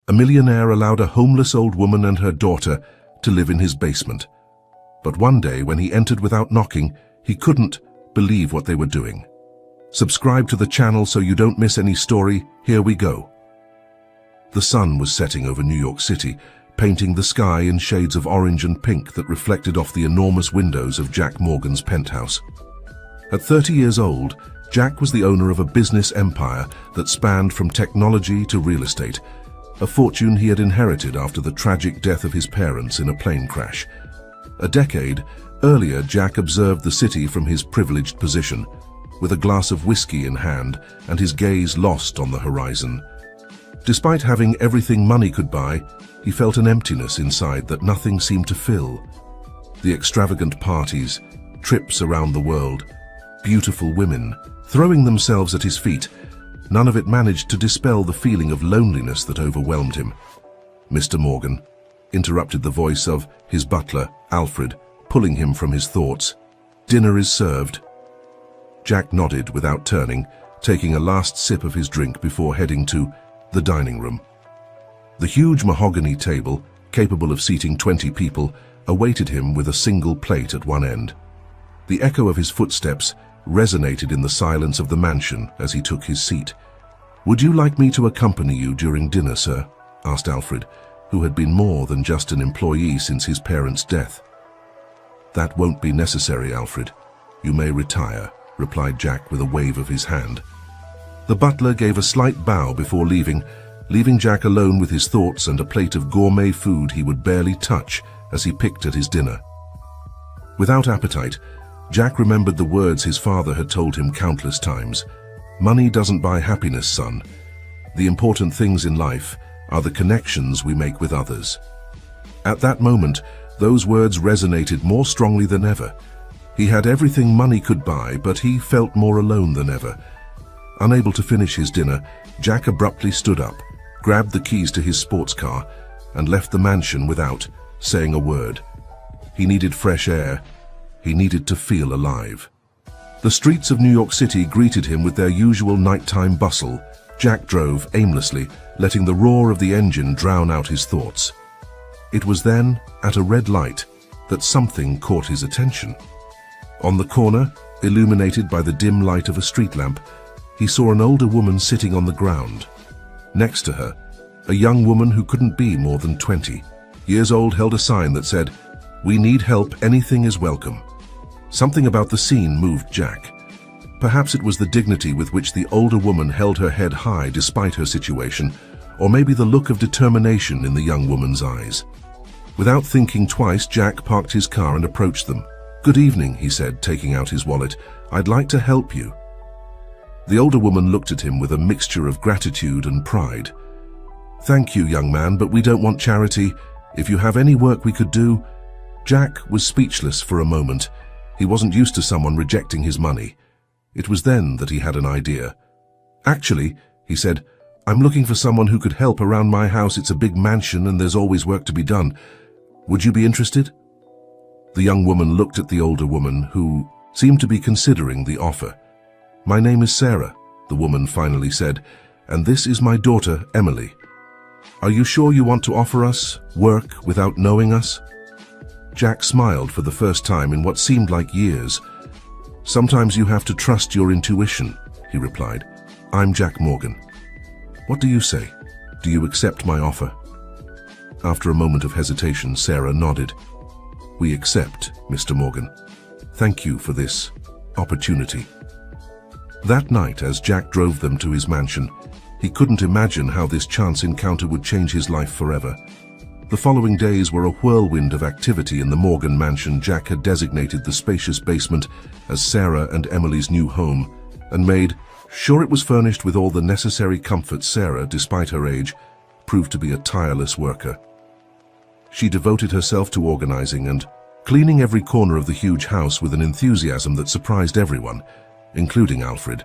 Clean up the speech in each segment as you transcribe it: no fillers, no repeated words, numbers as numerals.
A millionaire allowed a homeless old woman and her daughter to live in his basement. But one day, when he entered without knocking, he couldn't believe what they were doing. Subscribe to the channel so you don't miss any story. Here we go. The sun was setting over New York City, painting the sky in shades of orange and pink that reflected off the enormous windows of Jack Morgan's penthouse. At 30 years old, Jack was the owner of a business empire that spanned from technology to real estate, a fortune he had inherited after the tragic death of his parents in a plane crash. A decade earlier, Jack observed the city from his privileged position, with a glass of whiskey in hand and his gaze lost on the horizon. Despite having everything money could buy, he felt an emptiness inside that nothing seemed to fill. The extravagant parties, trips around the world, beautiful women throwing themselves at his feet, none of it managed to dispel the feeling of loneliness that overwhelmed him. "Mr. Morgan," interrupted the voice of his butler, Alfred, pulling him from his thoughts. "Dinner is served." Jack nodded without turning, taking a last sip of his drink before heading to the dining room. The huge mahogany table, capable of seating 20 people, awaited him with a single plate at one end. The echo of his footsteps resonated in the silence of the mansion as he took his seat. "Would you like me to accompany you during dinner, sir?" asked Alfred, who had been more than just an employee since his parents' death. "That won't be necessary, Alfred. You may retire," replied Jack with a wave of his hand. The butler gave a slight bow before leaving Jack alone with his thoughts and a plate of gourmet food he would barely touch as he picked at his dinner. Without appetite, Jack remembered the words his father had told him countless times. "Money doesn't buy happiness, son. The important things in life are the connections we make with others." At that moment, those words resonated more strongly than ever. He had everything money could buy, but he felt more alone than ever. Unable to finish his dinner, Jack abruptly stood up, grabbed the keys to his sports car, and left the mansion without saying a word. He needed fresh air. He needed to feel alive. The streets of New York City greeted him with their usual nighttime bustle. Jack drove aimlessly, letting the roar of the engine drown out his thoughts. It was then, at a red light, that something caught his attention. On the corner, illuminated by the dim light of a street lamp, he saw an older woman sitting on the ground. Next to her, a young woman who couldn't be more than 20 years old held a sign that said, "We need help, anything is welcome." Something about the scene moved Jack. Perhaps it was the dignity with which the older woman held her head high despite her situation, or maybe the look of determination in the young woman's eyes. Without thinking twice, Jack parked his car and approached them. "Good evening," he said, taking out his wallet. "I'd like to help you." The older woman looked at him with a mixture of gratitude and pride. "Thank you, young man, but we don't want charity. If you have any work we could do..." Jack was speechless for a moment. He wasn't used to someone rejecting his money. It was then that he had an idea. "Actually," he said, "I'm looking for someone who could help around my house. It's a big mansion and there's always work to be done. Would you be interested?" The young woman looked at the older woman, who seemed to be considering the offer. "My name is Sarah," the woman finally said, "and this is my daughter, Emily. Are you sure you want to offer us work without knowing us?" Jack smiled for the first time in what seemed like years. "Sometimes you have to trust your intuition," he replied. "I'm Jack Morgan. What do you say? Do you accept my offer?" After a moment of hesitation, Sarah nodded. "We accept, Mr. Morgan. Thank you for this opportunity." That night, as Jack drove them to his mansion, he couldn't imagine how this chance encounter would change his life forever. The following days were a whirlwind of activity in the Morgan mansion. Jack had designated the spacious basement as Sarah and Emily's new home, and made sure it was furnished with all the necessary comforts. Sarah, despite her age, proved to be a tireless worker. She devoted herself to organizing and cleaning every corner of the huge house with an enthusiasm that surprised everyone, including Alfred,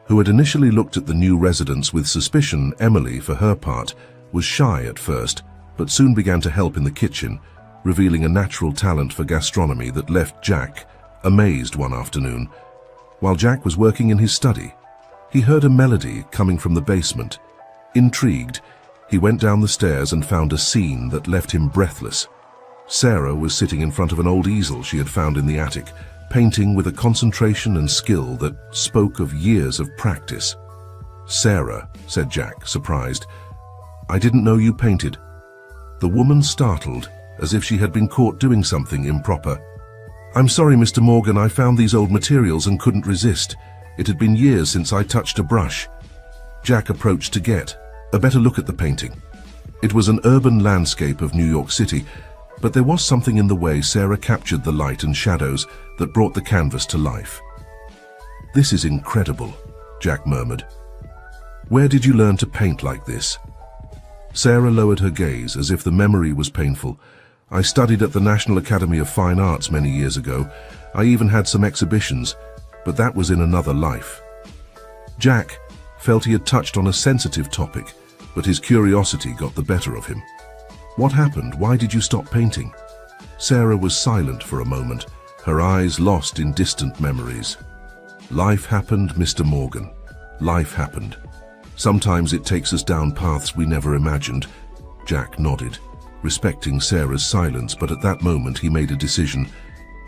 who had initially looked at the new residence with suspicion. Emily, for her part, was shy at first, but soon began to help in the kitchen, revealing a natural talent for gastronomy that left Jack amazed one afternoon. While Jack was working in his study, he heard a melody coming from the basement. Intrigued, He went down the stairs and found a scene that left him breathless. Sarah was sitting in front of an old easel she had found in the attic, painting with a concentration and skill that spoke of years of practice. "Sarah," said Jack, surprised, "I didn't know you painted." The woman startled, as if she had been caught doing something improper. "I'm sorry, Mr. Morgan, I found these old materials and couldn't resist. It had been years since I touched a brush." Jack approached to get a better look at the painting. It was an urban landscape of New York City, but there was something in the way Sarah captured the light and shadows that brought the canvas to life. "This is incredible," Jack murmured. "Where did you learn to paint like this?" Sarah lowered her gaze as if the memory was painful. "I studied at the National Academy of Fine Arts many years ago. I even had some exhibitions, but that was in another life." Jack felt he had touched on a sensitive topic, but his curiosity got the better of him. "What happened? Why did you stop painting?" Sarah was silent for a moment, her eyes lost in distant memories. "Life happened, Mr. Morgan. Life happened. Sometimes it takes us down paths we never imagined." Jack nodded, respecting Sarah's silence, but at that moment he made a decision.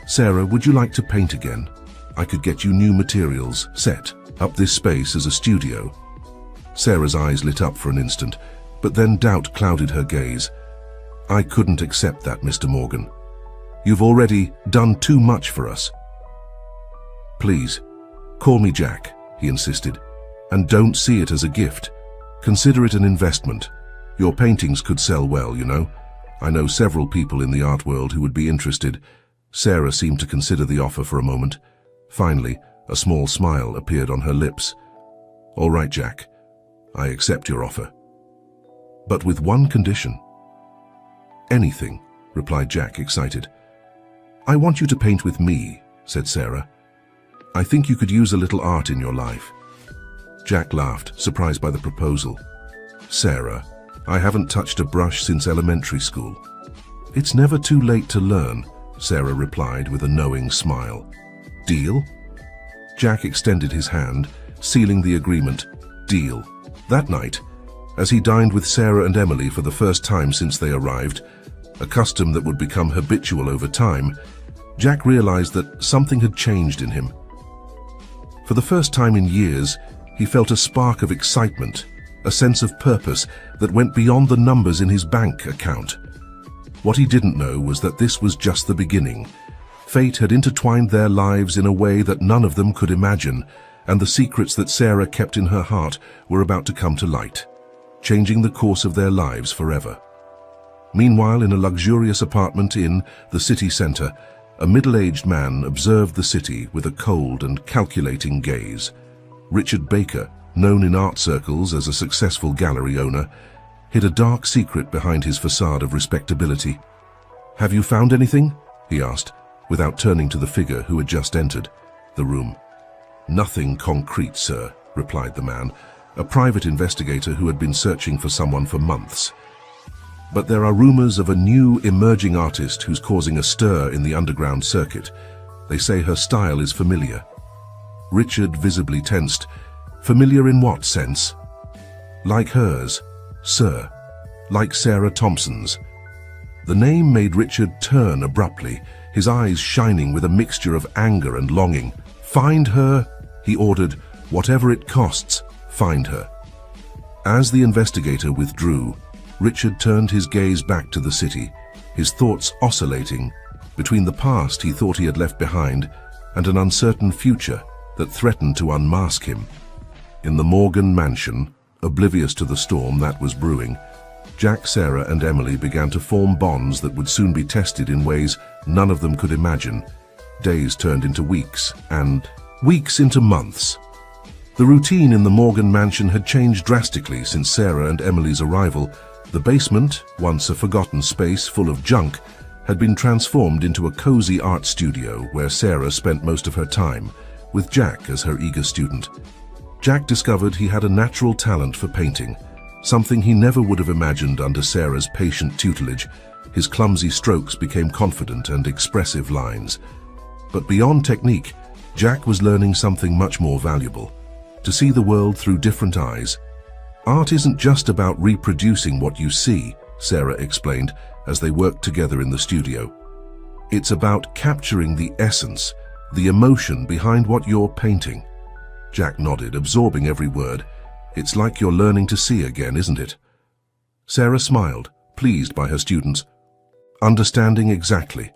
"Sarah, would you like to paint again? I could get you new materials, set up this space as a studio." Sarah's eyes lit up for an instant, but then doubt clouded her gaze. "I couldn't accept that, Mr. Morgan. You've already done too much for us." "Please, call me Jack," he insisted. "And don't see it as a gift. Consider it an investment. Your paintings could sell well, you know. I know several people in the art world who would be interested." Sarah seemed to consider the offer for a moment. Finally, a small smile appeared on her lips. "All right, Jack. I accept your offer. But with one condition." "Anything," replied Jack, excited. "I want you to paint with me," said Sarah. "I think you could use a little art in your life." Jack laughed, surprised by the proposal. "Sarah, I haven't touched a brush since elementary school." "It's never too late to learn," Sarah replied with a knowing smile. "Deal?" Jack extended his hand, sealing the agreement. Deal. That night, as he dined with Sarah and Emily for the first time since they arrived, a custom that would become habitual over time, Jack realized that something had changed in him. For the first time in years, he felt a spark of excitement, a sense of purpose that went beyond the numbers in his bank account. What he didn't know was that this was just the beginning. Fate had intertwined their lives in a way that none of them could imagine, and the secrets that Sarah kept in her heart were about to come to light, changing the course of their lives forever. Meanwhile, in a luxurious apartment in the city center, a middle-aged man observed the city with a cold and calculating gaze. Richard Baker, known in art circles as a successful gallery owner, hid a dark secret behind his facade of respectability. "Have you found anything?" he asked, without turning to the figure who had just entered the room. "Nothing concrete, sir," replied the man, a private investigator who had been searching for someone for months. "But there are rumors of a new emerging artist who's causing a stir in the underground circuit. They say her style is familiar." Richard visibly tensed. "Familiar in what sense?" "Like hers, sir. Like Sarah Thompson's." The name made Richard turn abruptly, his eyes shining with a mixture of anger and longing. "Find her," he ordered. "Whatever it costs, find her." As the investigator withdrew, Richard turned his gaze back to the city, his thoughts oscillating between the past he thought he had left behind and an uncertain future that threatened to unmask him. In the Morgan mansion, oblivious to the storm that was brewing, Jack, Sarah, and Emily began to form bonds that would soon be tested in ways none of them could imagine. Days turned into weeks, and weeks into months. The routine in the Morgan mansion had changed drastically since Sarah and Emily's arrival. The basement, once a forgotten space full of junk, had been transformed into a cozy art studio where Sarah spent most of her time, with Jack as her eager student. Jack discovered he had a natural talent for painting, something he never would have imagined under Sarah's patient tutelage. His clumsy strokes became confident and expressive lines. But beyond technique, Jack was learning something much more valuable: to see the world through different eyes. Art isn't just about reproducing what you see, Sarah explained as they worked together in the studio. It's about capturing the essence, the emotion behind what you're painting. Jack nodded, absorbing every word. It's like you're learning to see again, isn't it? Sarah smiled, pleased by her students. Understanding exactly.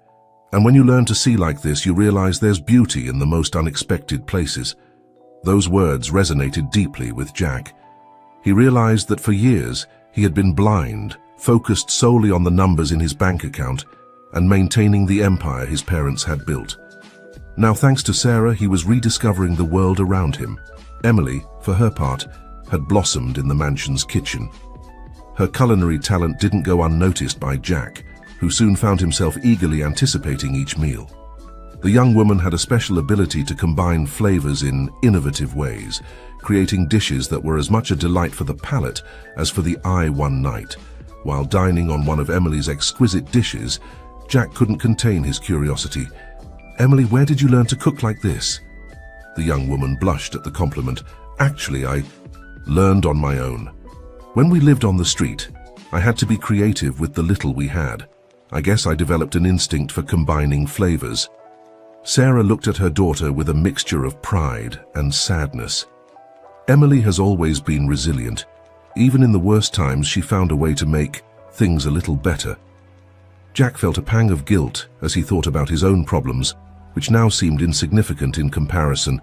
And when you learn to see like this, you realize there's beauty in the most unexpected places. Those words resonated deeply with Jack. He realized that for years he had been blind, focused solely on the numbers in his bank account and maintaining the empire his parents had built. Now, thanks to Sarah, he was rediscovering the world around him. Emily, for her part, had blossomed in the mansion's kitchen. Her culinary talent didn't go unnoticed by Jack, who soon found himself eagerly anticipating each meal. The young woman had a special ability to combine flavors in innovative ways, creating dishes that were as much a delight for the palate as for the eye one night. While dining on one of Emily's exquisite dishes, Jack couldn't contain his curiosity. "Emily, where did you learn to cook like this?" The young woman blushed at the compliment. "Actually, I learned on my own. When we lived on the street, I had to be creative with the little we had. I guess I developed an instinct for combining flavors." Sarah looked at her daughter with a mixture of pride and sadness. Emily has always been resilient. Even in the worst times, she found a way to make things a little better. Jack felt a pang of guilt as he thought about his own problems, which now seemed insignificant in comparison.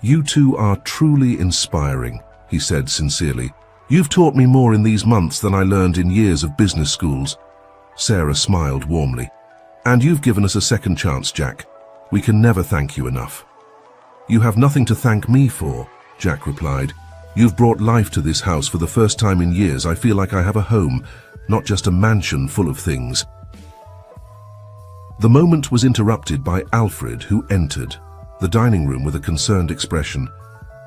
"You two are truly inspiring," he said sincerely. "You've taught me more in these months than I learned in years of business schools." Sarah smiled warmly. "And you've given us a second chance, Jack. We can never thank you enough." "You have nothing to thank me for," Jack replied. "You've brought life to this house for the first time in years. I feel like I have a home, not just a mansion full of things." The moment was interrupted by Alfred, who entered the dining room with a concerned expression.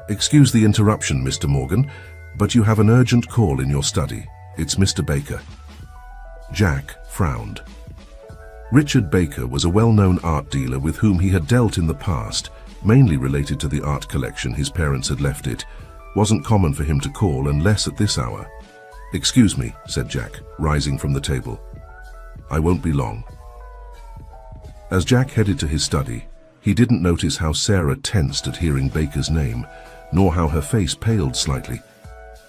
"Excuse the interruption, Mr. Morgan, but you have an urgent call in your study. It's Mr. Baker." Jack frowned. Richard Baker was a well-known art dealer with whom he had dealt in the past, mainly related to the art collection his parents had left. It wasn't common for him to call, unless at this hour. "Excuse me," said Jack, rising from the table. "I won't be long." As Jack headed to his study, he didn't notice how Sarah tensed at hearing Baker's name, nor how her face paled slightly.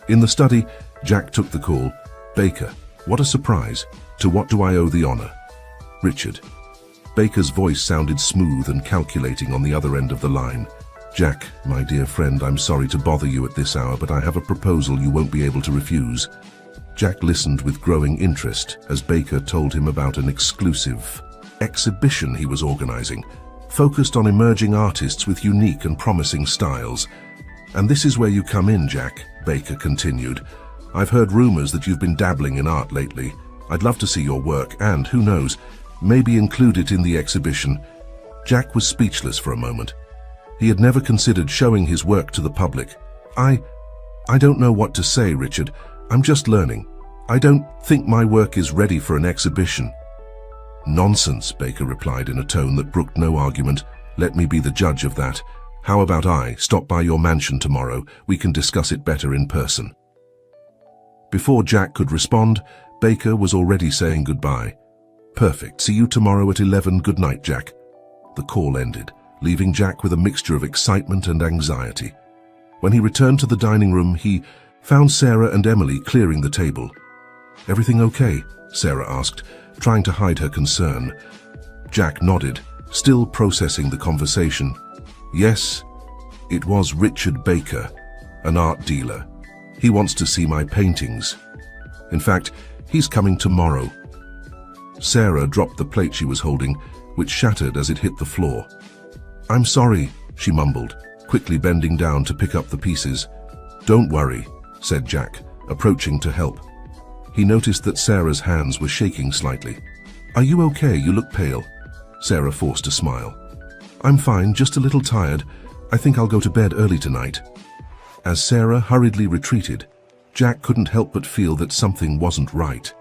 In the study, Jack took the call. "Baker, what a surprise. To what do I owe the honor?" "Richard." Baker's voice sounded smooth and calculating on the other end of the line. "Jack, my dear friend, I'm sorry to bother you at this hour, but I have a proposal you won't be able to refuse." Jack listened with growing interest as Baker told him about an exclusive exhibition he was organizing, focused on emerging artists with unique and promising styles. "And this is where you come in, Jack," Baker continued. "I've heard rumors that you've been dabbling in art lately. I'd love to see your work and, who knows, maybe include it in the exhibition." Jack was speechless for a moment. He had never considered showing his work to the public. I don't know what to say, Richard. I'm just learning. I don't think my work is ready for an exhibition." "Nonsense," Baker replied in a tone that brooked no argument. "Let me be the judge of that. How about I stop by your mansion tomorrow? We can discuss it better in person." Before Jack could respond, Baker was already saying goodbye. "Perfect. See you tomorrow at 11. Good night, Jack." The call ended, leaving Jack with a mixture of excitement and anxiety. When he returned to the dining room, he found Sarah and Emily clearing the table. "Everything okay?" Sarah asked, trying to hide her concern. Jack nodded, still processing the conversation. "Yes, it was Richard Baker, an art dealer. He wants to see my paintings. In fact, he's coming tomorrow." Sarah dropped the plate she was holding, which shattered as it hit the floor. "I'm sorry," she mumbled, quickly bending down to pick up the pieces. "Don't worry," said Jack, approaching to help. He noticed that Sarah's hands were shaking slightly. "Are you okay? You look pale." Sarah forced a smile. "I'm fine, just a little tired. I think I'll go to bed early tonight." As Sarah hurriedly retreated, Jack couldn't help but feel that something wasn't right.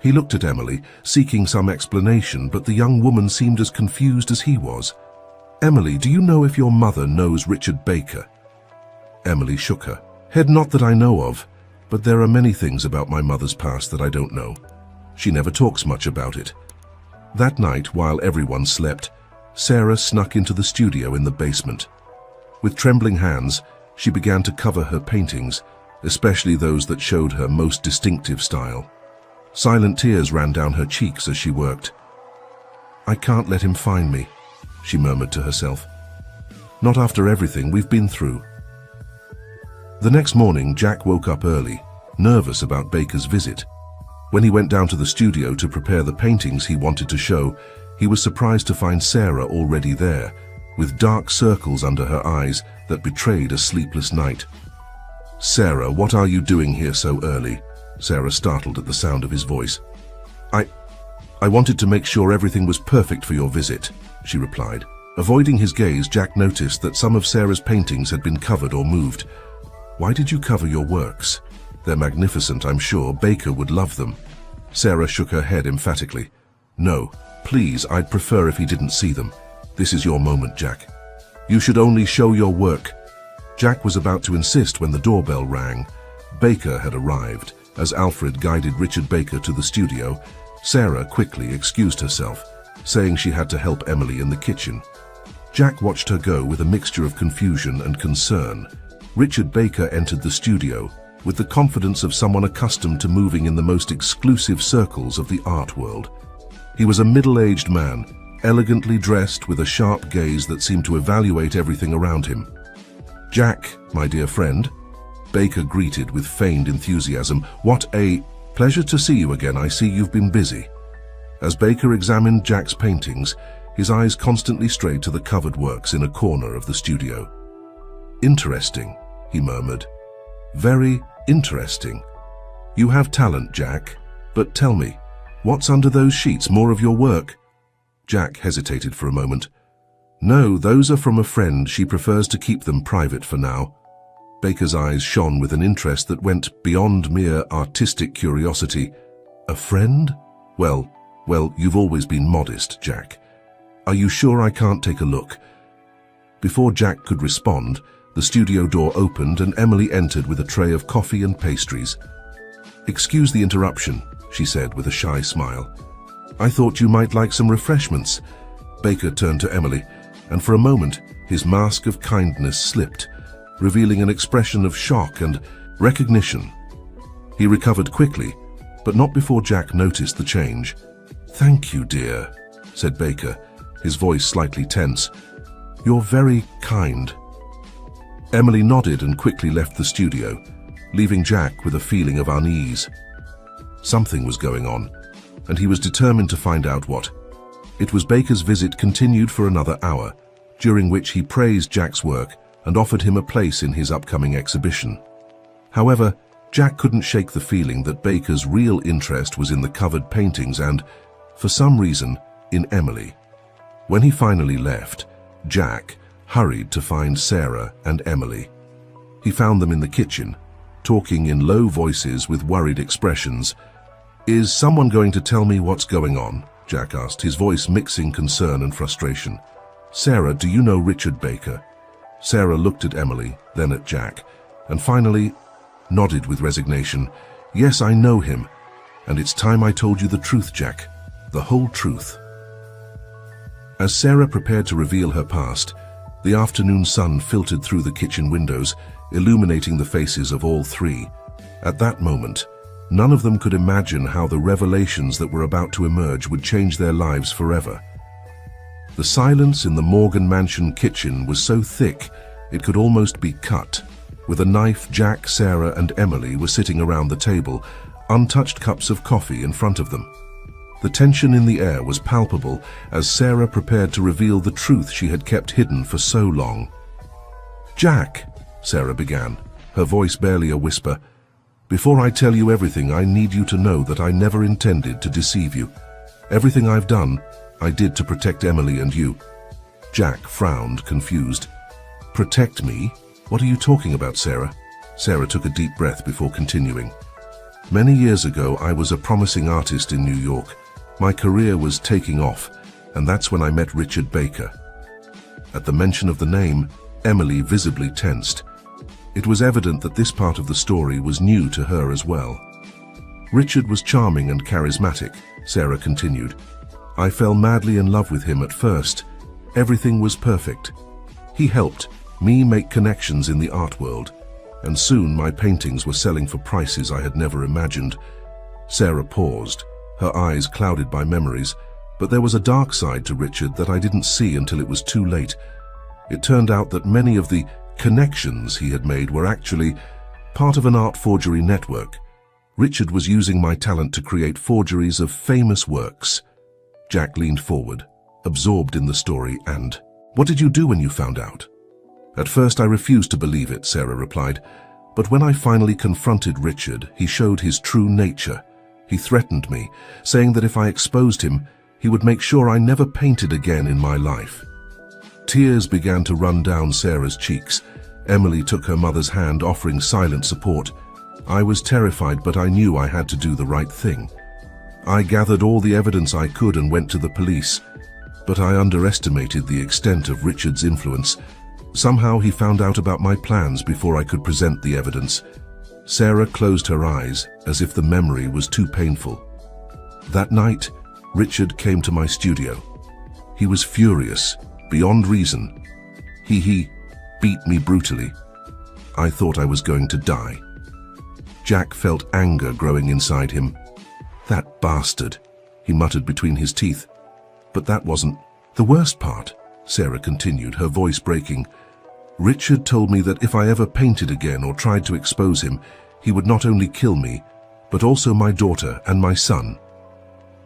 He looked at Emily, seeking some explanation, but the young woman seemed as confused as he was. "Emily, do you know if your mother knows Richard Baker?" Emily shook her head. "Not that I know of. But there are many things about my mother's past that I don't know. She never talks much about it. That night, while everyone slept, Sarah snuck into the studio in the basement. With trembling hands, she began to cover her paintings, especially those that showed her most distinctive style. Silent tears ran down her cheeks as she worked. "I can't let him find me," she murmured to herself. "Not after everything we've been through." The next morning, Jack woke up early, nervous about Baker's visit. When he went down to the studio to prepare the paintings he wanted to show, he was surprised to find Sarah already there, with dark circles under her eyes that betrayed a sleepless night. "Sarah, what are you doing here so early?" Sarah startled at the sound of his voice. I wanted to make sure everything was perfect for your visit," she replied. Avoiding his gaze, Jack noticed that some of Sarah's paintings had been covered or moved. "Why did you cover your works? They're magnificent, I'm sure. Baker would love them." Sarah shook her head emphatically. "No, please, I'd prefer if he didn't see them. This is your moment, Jack. You should only show your work." Jack was about to insist when the doorbell rang. Baker had arrived. As Alfred guided Richard Baker to the studio, Sarah quickly excused herself, saying she had to help Emily in the kitchen. Jack watched her go with a mixture of confusion and concern. Richard Baker entered the studio with the confidence of someone accustomed to moving in the most exclusive circles of the art world. He was a middle-aged man, elegantly dressed with a sharp gaze that seemed to evaluate everything around him. "Jack, my dear friend," Baker greeted with feigned enthusiasm. "What a pleasure to see you again. I see you've been busy." As Baker examined Jack's paintings, his eyes constantly strayed to the covered works in a corner of the studio. "Interesting," he murmured. "Very interesting. You have talent, Jack. But tell me, what's under those sheets? More of your work?" Jack hesitated for a moment. "No, those are from a friend. She prefers to keep them private for now." Baker's eyes shone with an interest that went beyond mere artistic curiosity. "A friend? Well, you've always been modest, Jack. Are you sure I can't take a look?" Before Jack could respond, the studio door opened and Emily entered with a tray of coffee and pastries. "Excuse the interruption," she said with a shy smile. "I thought you might like some refreshments." Baker turned to Emily, and for a moment his mask of kindness slipped, revealing an expression of shock and recognition. He recovered quickly, but not before Jack noticed the change. "Thank you, dear," said Baker, his voice slightly tense. "You're very kind." Emily nodded and quickly left the studio, leaving Jack with a feeling of unease. Something was going on, and he was determined to find out what. It was Baker's visit continued for another hour, during which he praised Jack's work and offered him a place in his upcoming exhibition. However, Jack couldn't shake the feeling that Baker's real interest was in the covered paintings and, for some reason, in Emily. When he finally left, Jack hurried to find Sarah and Emily. He found them in the kitchen, talking in low voices with worried expressions. "Is someone going to tell me what's going on?" Jack asked, his voice mixing concern and frustration. "Sarah, do you know Richard Baker?" Sarah looked at Emily, then at Jack, and finally nodded with resignation. "Yes, I know him, and it's time I told you the truth, Jack. The whole truth." As Sarah prepared to reveal her past, the afternoon sun filtered through the kitchen windows, illuminating the faces of all three. At that moment, none of them could imagine how the revelations that were about to emerge would change their lives forever. The silence in the Morgan Mansion kitchen was so thick it could almost be cut. With a knife, Jack, Sarah, and Emily were sitting around the table, untouched cups of coffee in front of them. The tension in the air was palpable as Sarah prepared to reveal the truth she had kept hidden for so long. "Jack," Sarah began, her voice barely a whisper, "before I tell you everything, I need you to know that I never intended to deceive you. Everything I've done, I did to protect Emily and you." Jack frowned, confused. "Protect me? What are you talking about, Sarah?" Sarah took a deep breath before continuing. "Many years ago, I was a promising artist in New York. My career was taking off, and that's when I met Richard Baker." At the mention of the name, Emily visibly tensed. It was evident that this part of the story was new to her as well. Richard was charming and charismatic, Sarah continued. I fell madly in love with him at first. Everything was perfect. He helped me make connections in the art world, and soon my paintings were selling for prices I had never imagined. Sarah paused, her eyes clouded by memories, but there was a dark side to Richard that I didn't see until it was too late. It turned out that many of the connections he had made were actually part of an art forgery network. Richard was using my talent to create forgeries of famous works. Jack leaned forward, absorbed in the story, and, "What did you do when you found out?" "At first I refused to believe it," Sarah replied, "but when I finally confronted Richard, he showed his true nature. He threatened me, saying that if I exposed him, he would make sure I never painted again in my life." Tears began to run down Sarah's cheeks. Emily took her mother's hand, offering silent support. I was terrified, but I knew I had to do the right thing. I gathered all the evidence I could and went to the police, but I underestimated the extent of Richard's influence. Somehow he found out about my plans before I could present the evidence. Sarah closed her eyes as if the memory was too painful. That night, Richard came to my studio. He was furious, beyond reason. He beat me brutally. I thought I was going to die. Jack felt anger growing inside him. "That bastard," he muttered between his teeth. "But that wasn't the worst part," Sarah continued, her voice breaking. "Richard told me that if I ever painted again or tried to expose him, he would not only kill me, but also my daughter and my son."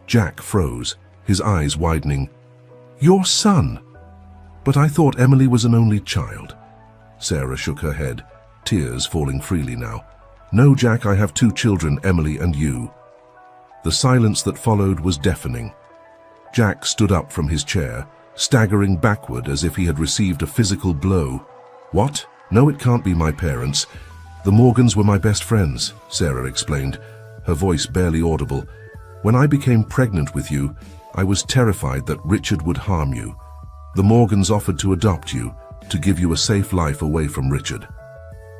Jack froze, his eyes widening. "Your son? But I thought Emily was an only child." Sarah shook her head, tears falling freely now. "No, Jack, I have 2 children, Emily and you." The silence that followed was deafening. Jack stood up from his chair, staggering backward as if he had received a physical blow. "What? No, it can't be my parents. The Morgans were my best friends," Sarah explained, her voice barely audible. "When I became pregnant with you, I was terrified that Richard would harm you. The Morgans offered to adopt you, to give you a safe life away from Richard."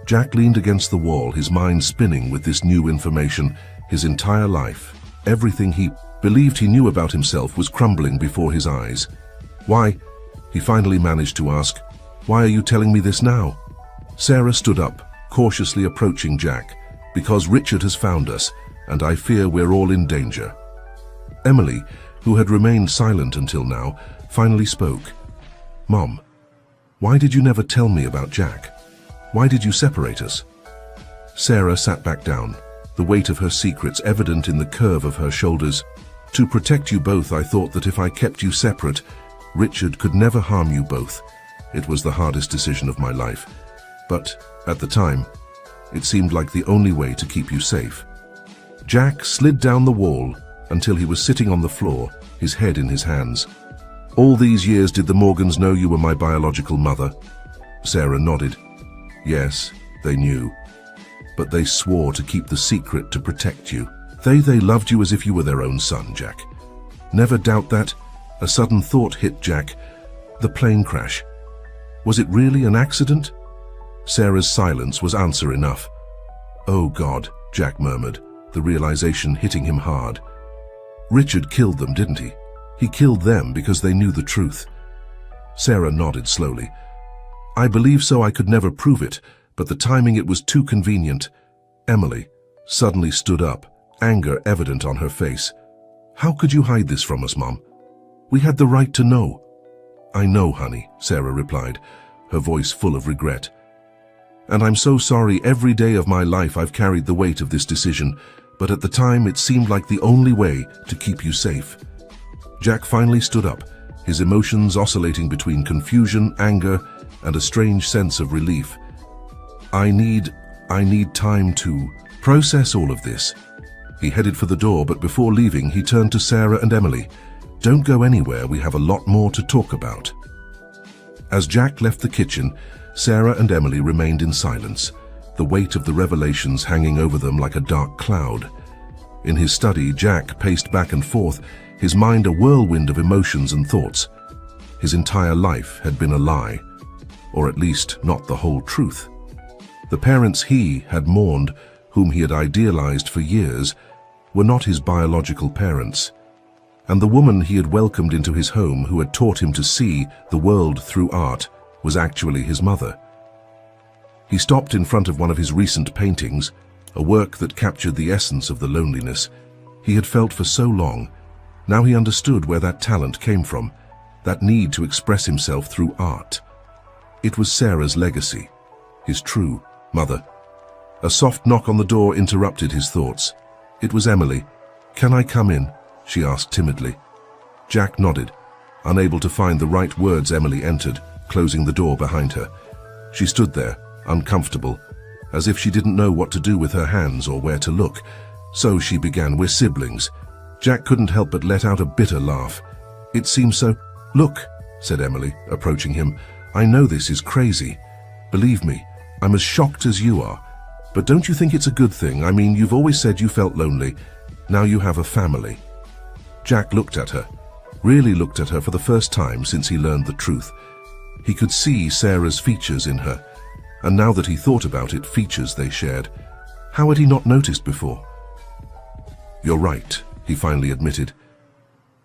Jack leaned against the wall, his mind spinning with this new information. His entire life, everything he believed he knew about himself, was crumbling before his eyes. "Why?" he finally managed to ask. "Why are you telling me this now?" Sarah stood up, cautiously approaching Jack. "Because Richard has found us, and I fear we're all in danger." Emily, who had remained silent until now, finally spoke. "Mom, why did you never tell me about Jack? Why did you separate us?" Sarah sat back down, the weight of her secrets evident in the curve of her shoulders. "To protect you both, I thought that if I kept you separate, Richard could never harm you both. It was the hardest decision of my life. But, at the time, it seemed like the only way to keep you safe." Jack slid down the wall until he was sitting on the floor, his head in his hands. "All these years did the Morgans know you were my biological mother?" Sarah nodded. "Yes, they knew. But they swore to keep the secret to protect you. They loved you as if you were their own son, Jack. Never doubt that." A sudden thought hit Jack. The plane crash. Was it really an accident? Sarah's silence was answer enough. "Oh God," Jack murmured, the realization hitting him hard. "Richard killed them, didn't he? He killed them because they knew the truth." Sarah nodded slowly. "I believe so. I could never prove it, but the timing, it was too convenient." Emily suddenly stood up, anger evident on her face. "How could you hide this from us, Mom? We had the right to know." "I know, honey," Sarah replied, her voice full of regret. "And I'm so sorry. Every day of my life I've carried the weight of this decision, but at the time it seemed like the only way to keep you safe." Jack finally stood up, his emotions oscillating between confusion, anger, and a strange sense of relief. I need time to process all of this." He headed for the door, but before leaving, he turned to Sarah and Emily. "Don't go anywhere. We have a lot more to talk about." As Jack left the kitchen, Sarah and Emily remained in silence, the weight of the revelations hanging over them like a dark cloud. In his study, Jack paced back and forth, his mind a whirlwind of emotions and thoughts. His entire life had been a lie, or at least not the whole truth. The parents he had mourned, whom he had idealized for years, were not his biological parents. And the woman he had welcomed into his home, who had taught him to see the world through art, was actually his mother. He stopped in front of one of his recent paintings, a work that captured the essence of the loneliness he had felt for so long. Now he understood where that talent came from, that need to express himself through art. It was Sarah's legacy, his true mother. A soft knock on the door interrupted his thoughts. It was Emily. "Can I come in?" she asked timidly. Jack nodded. Unable to find the right words, Emily entered, closing the door behind her. She stood there, uncomfortable, as if she didn't know what to do with her hands or where to look. So she began, "We're siblings." Jack couldn't help but let out a bitter laugh. "It seems so." "Look," said Emily, approaching him. "I know this is crazy. Believe me, I'm as shocked as you are. But don't you think it's a good thing? I mean, you've always said you felt lonely. Now you have a family." Jack looked at her, really looked at her for the first time since he learned the truth. He could see Sarah's features in her, and now that he thought about it, features they shared. How had he not noticed before? "You're right," he finally admitted.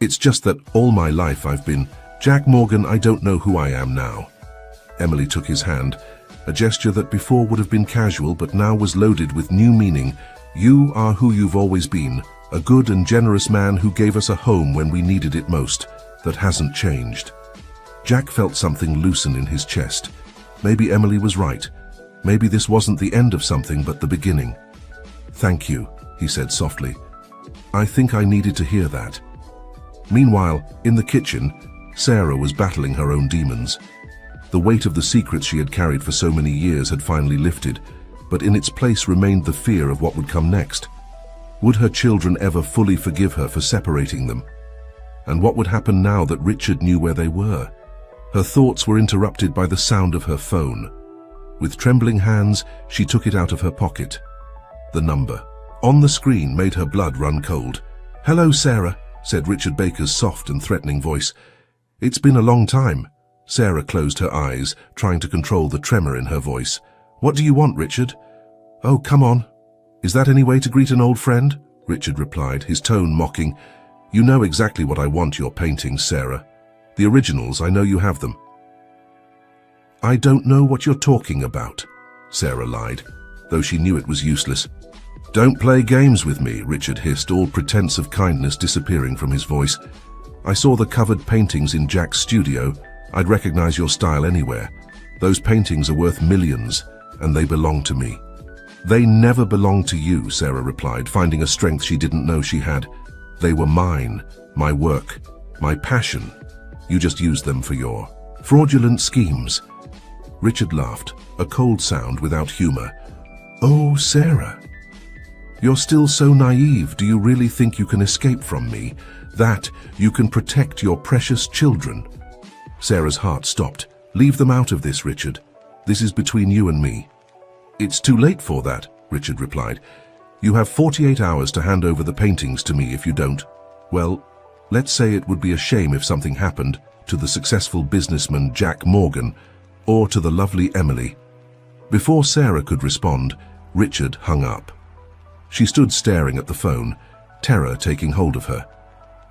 "It's just that all my life I've been Jack Morgan. I don't know who I am now." Emily took his hand, a gesture that before would have been casual but now was loaded with new meaning. "You are who you've always been, a good and generous man who gave us a home when we needed it most. That hasn't changed." Jack felt something loosen in his chest. Maybe Emily was right. Maybe this wasn't the end of something but the beginning. "Thank you," he said softly. "I think I needed to hear that." Meanwhile, in the kitchen, Sarah was battling her own demons. The weight of the secrets she had carried for so many years had finally lifted, but in its place remained the fear of what would come next. Would her children ever fully forgive her for separating them? And what would happen now that Richard knew where they were? Her thoughts were interrupted by the sound of her phone. With trembling hands, she took it out of her pocket. The number on the screen made her blood run cold. "Hello, Sarah," said Richard Baker's soft and threatening voice. "It's been a long time." Sarah closed her eyes, trying to control the tremor in her voice. "What do you want, Richard?" "Oh, come on. Is that any way to greet an old friend?" Richard replied, his tone mocking. "You know exactly what I want, your paintings, Sarah. The originals, I know you have them." "I don't know what you're talking about," Sarah lied, though she knew it was useless. "Don't play games with me," Richard hissed, all pretense of kindness disappearing from his voice. "I saw the covered paintings in Jack's studio. I'd recognize your style anywhere. Those paintings are worth millions, and they belong to me." "They never belonged to you," Sarah replied, finding a strength she didn't know she had. "They were mine, my work, my passion. You just used them for your fraudulent schemes." Richard laughed, a cold sound without humor. "Oh, Sarah. You're still so naive. Do you really think you can escape from me? That you can protect your precious children?" Sarah's heart stopped. "Leave them out of this, Richard. This is between you and me." "It's too late for that," Richard replied. "You have 48 hours to hand over the paintings to me. If you don't, well, let's say it would be a shame if something happened to the successful businessman Jack Morgan or to the lovely Emily." Before Sarah could respond, Richard hung up. She stood staring at the phone, terror taking hold of her.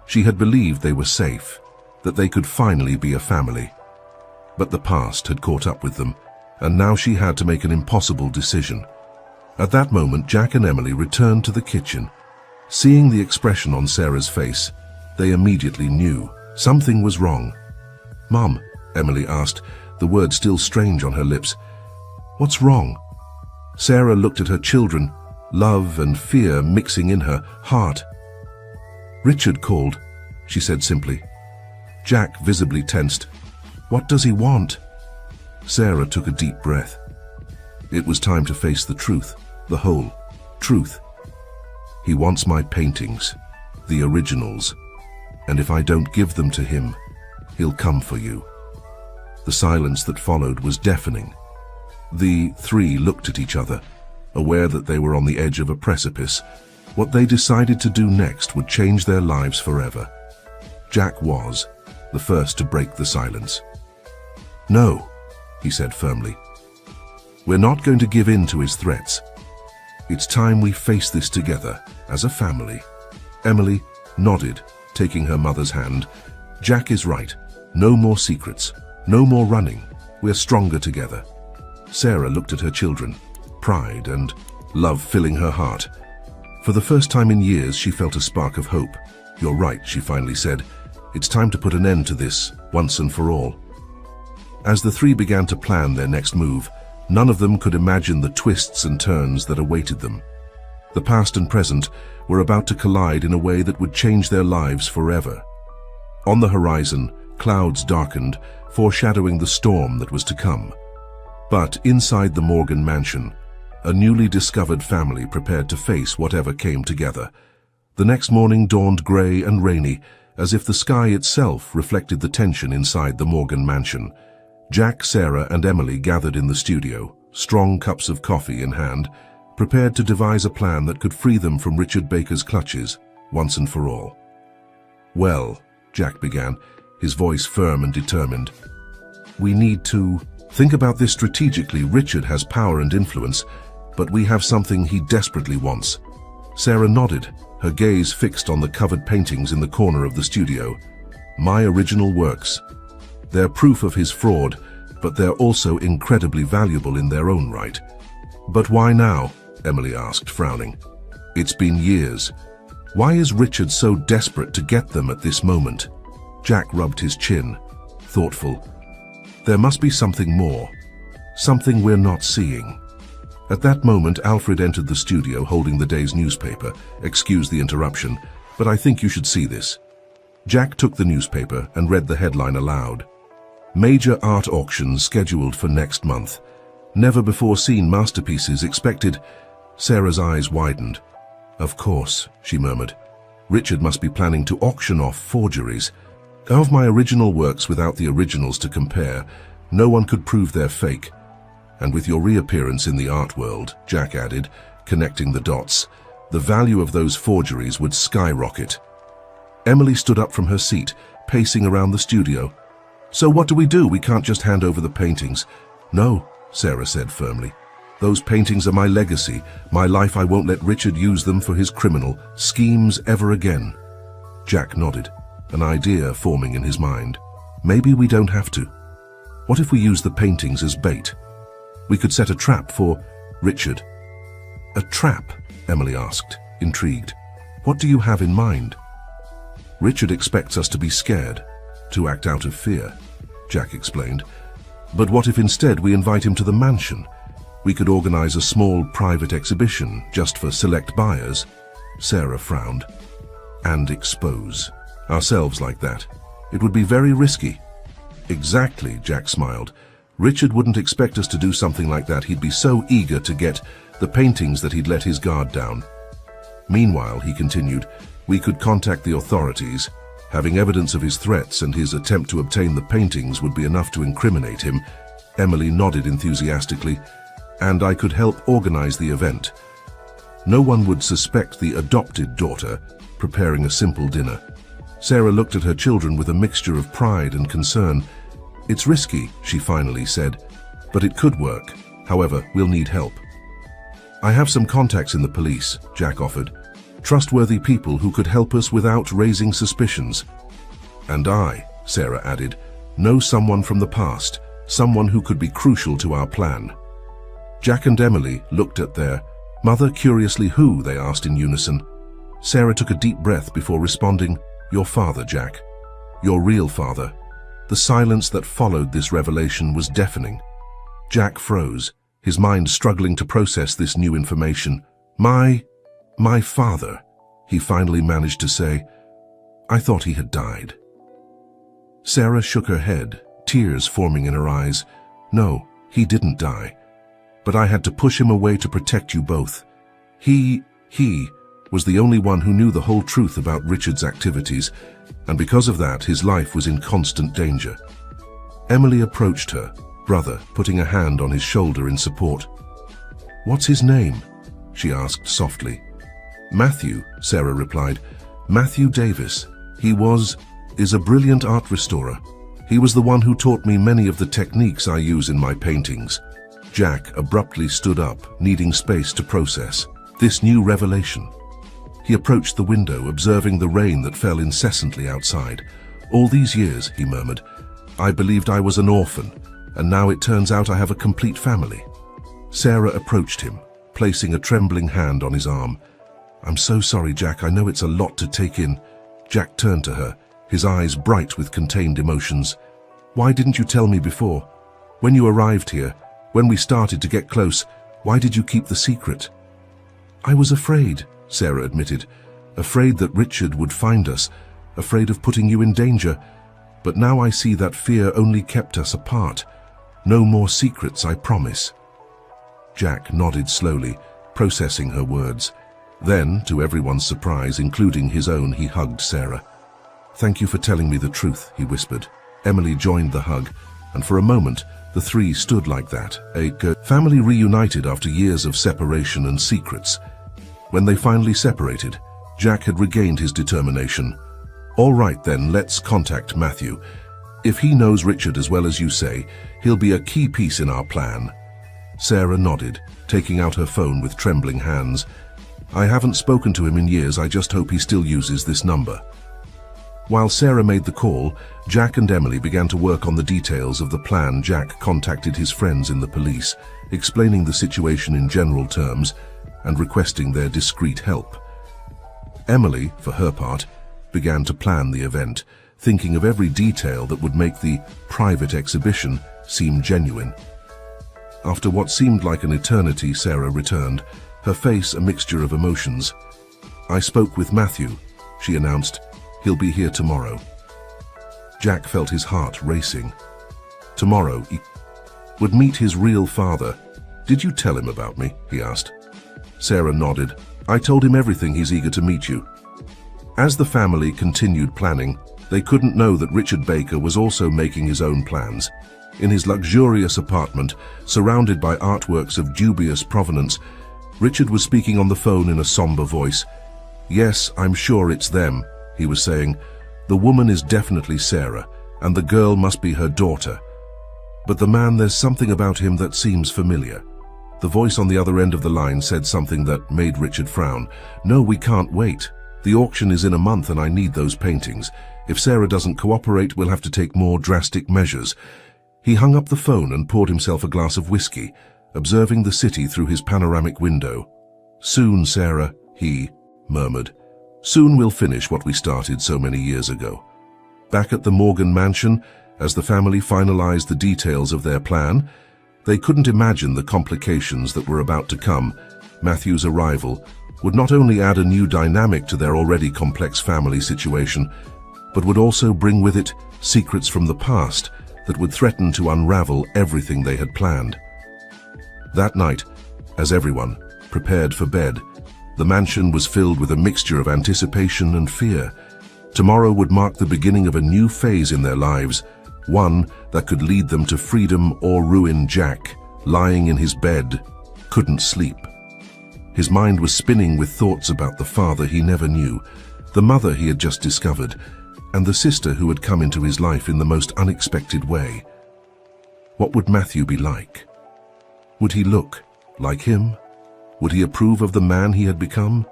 She had believed they were safe, that they could finally be a family. But the past had caught up with them, and now she had to make an impossible decision. At that moment, Jack and Emily returned to the kitchen. Seeing the expression on Sarah's face, they immediately knew something was wrong. "Mom," Emily asked, the word still strange on her lips. "What's wrong?" Sarah looked at her children, love and fear mixing in her heart. "Richard called," she said simply. Jack visibly tensed. "What does he want?" Sarah took a deep breath. It was time to face the truth, the whole truth. "He wants my paintings, the originals, and if I don't give them to him, he'll come for you." The silence that followed was deafening. The three looked at each other, aware that they were on the edge of a precipice. What they decided to do next would change their lives forever. Jack was the first to break the silence. "No," he said firmly. We're not going to give in to his threats. It's time we face this together, as a family. Emily nodded, taking her mother's hand. Jack is right. No more secrets. No more running. We're stronger together. Sarah looked at her children, pride and love filling her heart. For the first time in years, she felt a spark of hope. You're right, she finally said. It's time to put an end to this, once and for all. As the three began to plan their next move, none of them could imagine the twists and turns that awaited them. The past and present were about to collide in a way that would change their lives forever. On the horizon, clouds darkened, foreshadowing the storm that was to come. But inside the Morgan mansion, a newly discovered family prepared to face whatever came together. The next morning dawned grey and rainy, as if the sky itself reflected the tension inside the Morgan mansion. Jack, Sarah, and Emily gathered in the studio, strong cups of coffee in hand, prepared to devise a plan that could free them from Richard Baker's clutches, once and for all. "Well," Jack began, his voice firm and determined, "we need to think about this strategically. Richard has power and influence, but we have something he desperately wants." Sarah nodded, her gaze fixed on the covered paintings in the corner of the studio. "My original works. They're proof of his fraud, but they're also incredibly valuable in their own right." "But why now?" Emily asked, frowning. "It's been years. Why is Richard so desperate to get them at this moment?" Jack rubbed his chin, thoughtful. "There must be something more. Something we're not seeing." At that moment, Alfred entered the studio holding the day's newspaper. "Excuse the interruption, but I think you should see this." Jack took the newspaper and read the headline aloud. "Major art auctions scheduled for next month. Never-before-seen masterpieces expected." Sarah's eyes widened. "Of course," she murmured. "Richard must be planning to auction off forgeries. Of my original works without the originals to compare, no one could prove they're fake. And with your reappearance in the art world," Jack added, connecting the dots, "the value of those forgeries would skyrocket." Emily stood up from her seat, pacing around the studio. "So what do? We can't just hand over the paintings." "No," Sarah said firmly. "Those paintings are my legacy, my life. I won't let Richard use them for his criminal schemes ever again." Jack nodded, an idea forming in his mind. "Maybe we don't have to. What if we use the paintings as bait? We could set a trap for Richard." "A trap?" Emily asked, intrigued. "What do you have in mind?" "Richard expects us to be scared, to act out of fear," Jack explained. "But what if instead we invite him to the mansion? We could organize a small private exhibition just for select buyers." Sarah frowned. "And expose ourselves like that? It would be very risky." "Exactly," Jack smiled. "Richard wouldn't expect us to do something like that. He'd be so eager to get the paintings that he'd let his guard down." "Meanwhile," he continued, "we could contact the authorities. Having evidence of his threats and his attempt to obtain the paintings would be enough to incriminate him." Emily nodded enthusiastically. "And I could help organize the event. No one would suspect the adopted daughter preparing a simple dinner." Sarah looked at her children with a mixture of pride and concern. "It's risky," she finally said, "but it could work. However, we'll need help." "I have some contacts in the police," Jack offered. "Trustworthy people who could help us without raising suspicions." "And I," Sarah added, "know someone from the past, someone who could be crucial to our plan." Jack and Emily looked at their mother curiously. "Who?" they asked in unison. Sarah took a deep breath before responding, "Your father, Jack. Your real father." The silence that followed this revelation was deafening. Jack froze, his mind struggling to process this new information. My father," he finally managed to say. "I thought he had died." Sarah shook her head, tears forming in her eyes. "No, he didn't die. But I had to push him away to protect you both. He was the only one who knew the whole truth about Richard's activities, and because of that, his life was in constant danger." Emily approached her brother, putting a hand on his shoulder in support. "What's his name?" she asked softly. "Matthew," Sarah replied. "Matthew Davis. He is a brilliant art restorer. He was the one who taught me many of the techniques I use in my paintings." Jack abruptly stood up, needing space to process this new revelation. He approached the window, observing the rain that fell incessantly outside. "All these years," he murmured, "I believed I was an orphan, and now it turns out I have a complete family." Sarah approached him, placing a trembling hand on his arm. "I'm so sorry, Jack. I know it's a lot to take in." Jack turned to her, his eyes bright with contained emotions. "Why didn't you tell me before? When you arrived here, when we started to get close, why did you keep the secret?" "I was afraid," Sarah admitted. "Afraid that Richard would find us, afraid of putting you in danger. But now I see that fear only kept us apart. No more secrets, I promise." Jack nodded slowly, processing her words. Then, to everyone's surprise, including his own, he hugged Sarah. "Thank you for telling me the truth," he whispered. Emily joined the hug, and for a moment, the three stood like that, a family reunited after years of separation and secrets. When they finally separated, Jack had regained his determination. "All right then, let's contact Matthew. If he knows Richard as well as you say, he'll be a key piece in our plan." Sarah nodded, taking out her phone with trembling hands. "I haven't spoken to him in years. I just hope he still uses this number." While Sarah made the call, Jack and Emily began to work on the details of the plan. Jack contacted his friends in the police, explaining the situation in general terms and requesting their discreet help. Emily, for her part, began to plan the event, thinking of every detail that would make the private exhibition seem genuine. After what seemed like an eternity, Sarah returned, her face a mixture of emotions. "I spoke with Matthew," she announced. "He'll be here tomorrow." Jack felt his heart racing. Tomorrow he would meet his real father. "Did you tell him about me?" he asked. Sarah nodded. "I told him everything. He's eager to meet you." As the family continued planning, they couldn't know that Richard Baker was also making his own plans. In his luxurious apartment, surrounded by artworks of dubious provenance, Richard was speaking on the phone in a somber voice. "Yes, I'm sure it's them," he was saying. "The woman is definitely Sarah, and the girl must be her daughter. But the man, there's something about him that seems familiar." The voice on the other end of the line said something that made Richard frown. "No, we can't wait. The auction is in a month and I need those paintings. If Sarah doesn't cooperate, we'll have to take more drastic measures." He hung up the phone and poured himself a glass of whiskey, observing the city through his panoramic window. "Soon, Sarah," he murmured. "Soon we'll finish what we started so many years ago." Back at the Morgan mansion, as the family finalized the details of their plan, they couldn't imagine the complications that were about to come. Matthew's arrival would not only add a new dynamic to their already complex family situation, but would also bring with it secrets from the past that would threaten to unravel everything they had planned. That night, as everyone prepared for bed, the mansion was filled with a mixture of anticipation and fear. Tomorrow would mark the beginning of a new phase in their lives, one that could lead them to freedom or ruin. Jack, lying in his bed, couldn't sleep. His mind was spinning with thoughts about the father he never knew, the mother he had just discovered, and the sister who had come into his life in the most unexpected way. What would Matthew be like? Would he look like him? Would he approve of the man he had become?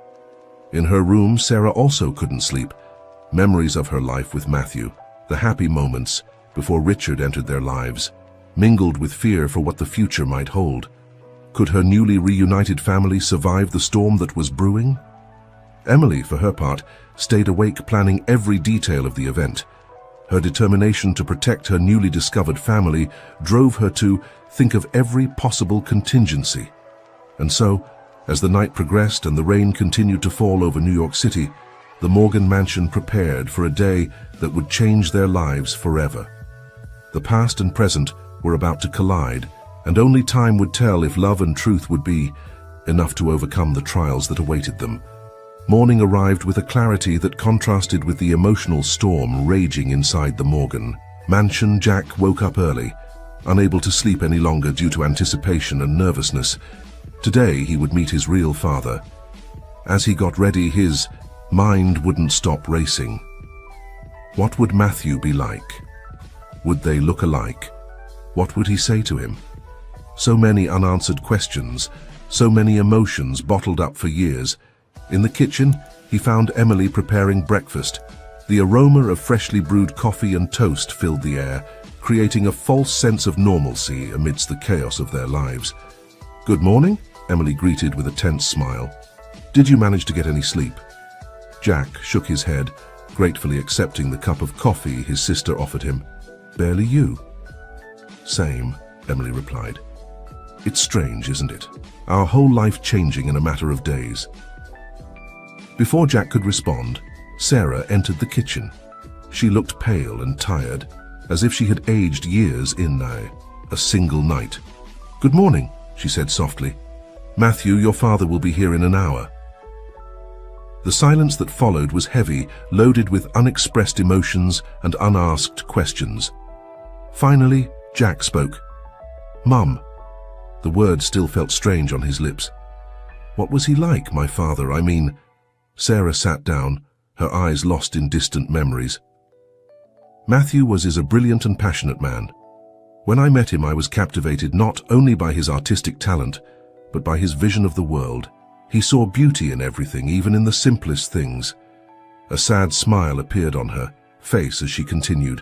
In her room, Sarah also couldn't sleep. Memories of her life with Matthew, the happy moments before Richard entered their lives, mingled with fear for what the future might hold. Could her newly reunited family survive the storm that was brewing? Emily, for her part, stayed awake planning every detail of the event. Her determination to protect her newly discovered family drove her to think of every possible contingency. And so, as the night progressed and the rain continued to fall over New York City, the Morgan mansion prepared for a day that would change their lives forever. The past and present were about to collide, and only time would tell if love and truth would be enough to overcome the trials that awaited them. Morning arrived with a clarity that contrasted with the emotional storm raging inside the Morgan mansion. Jack woke up early, unable to sleep any longer due to anticipation and nervousness. Today he would meet his real father. As he got ready, his mind wouldn't stop racing. What would Matthew be like? Would they look alike? What would he say to him? So many unanswered questions, so many emotions bottled up for years. In the kitchen, he found Emily preparing breakfast. The aroma of freshly brewed coffee and toast filled the air, creating a false sense of normalcy amidst the chaos of their lives. "Good morning," Emily greeted with a tense smile. "Did you manage to get any sleep?" Jack shook his head, gratefully accepting the cup of coffee his sister offered him. "Barely you." "Same," Emily replied. "It's strange, isn't it? Our whole life changing in a matter of days." Before Jack could respond, Sarah entered the kitchen. She looked pale and tired, as if she had aged years in a single night. "Good morning," she said softly. "Matthew, your father will be here in an hour." The silence that followed was heavy, loaded with unexpressed emotions and unasked questions. Finally, Jack spoke. "Mum." The word still felt strange on his lips. "What was he like, my father? I mean..." Sarah sat down, her eyes lost in distant memories. "Matthew was a brilliant and passionate man. When I met him, I was captivated not only by his artistic talent, but by his vision of the world. He saw beauty in everything, even in the simplest things." A sad smile appeared on her face as she continued.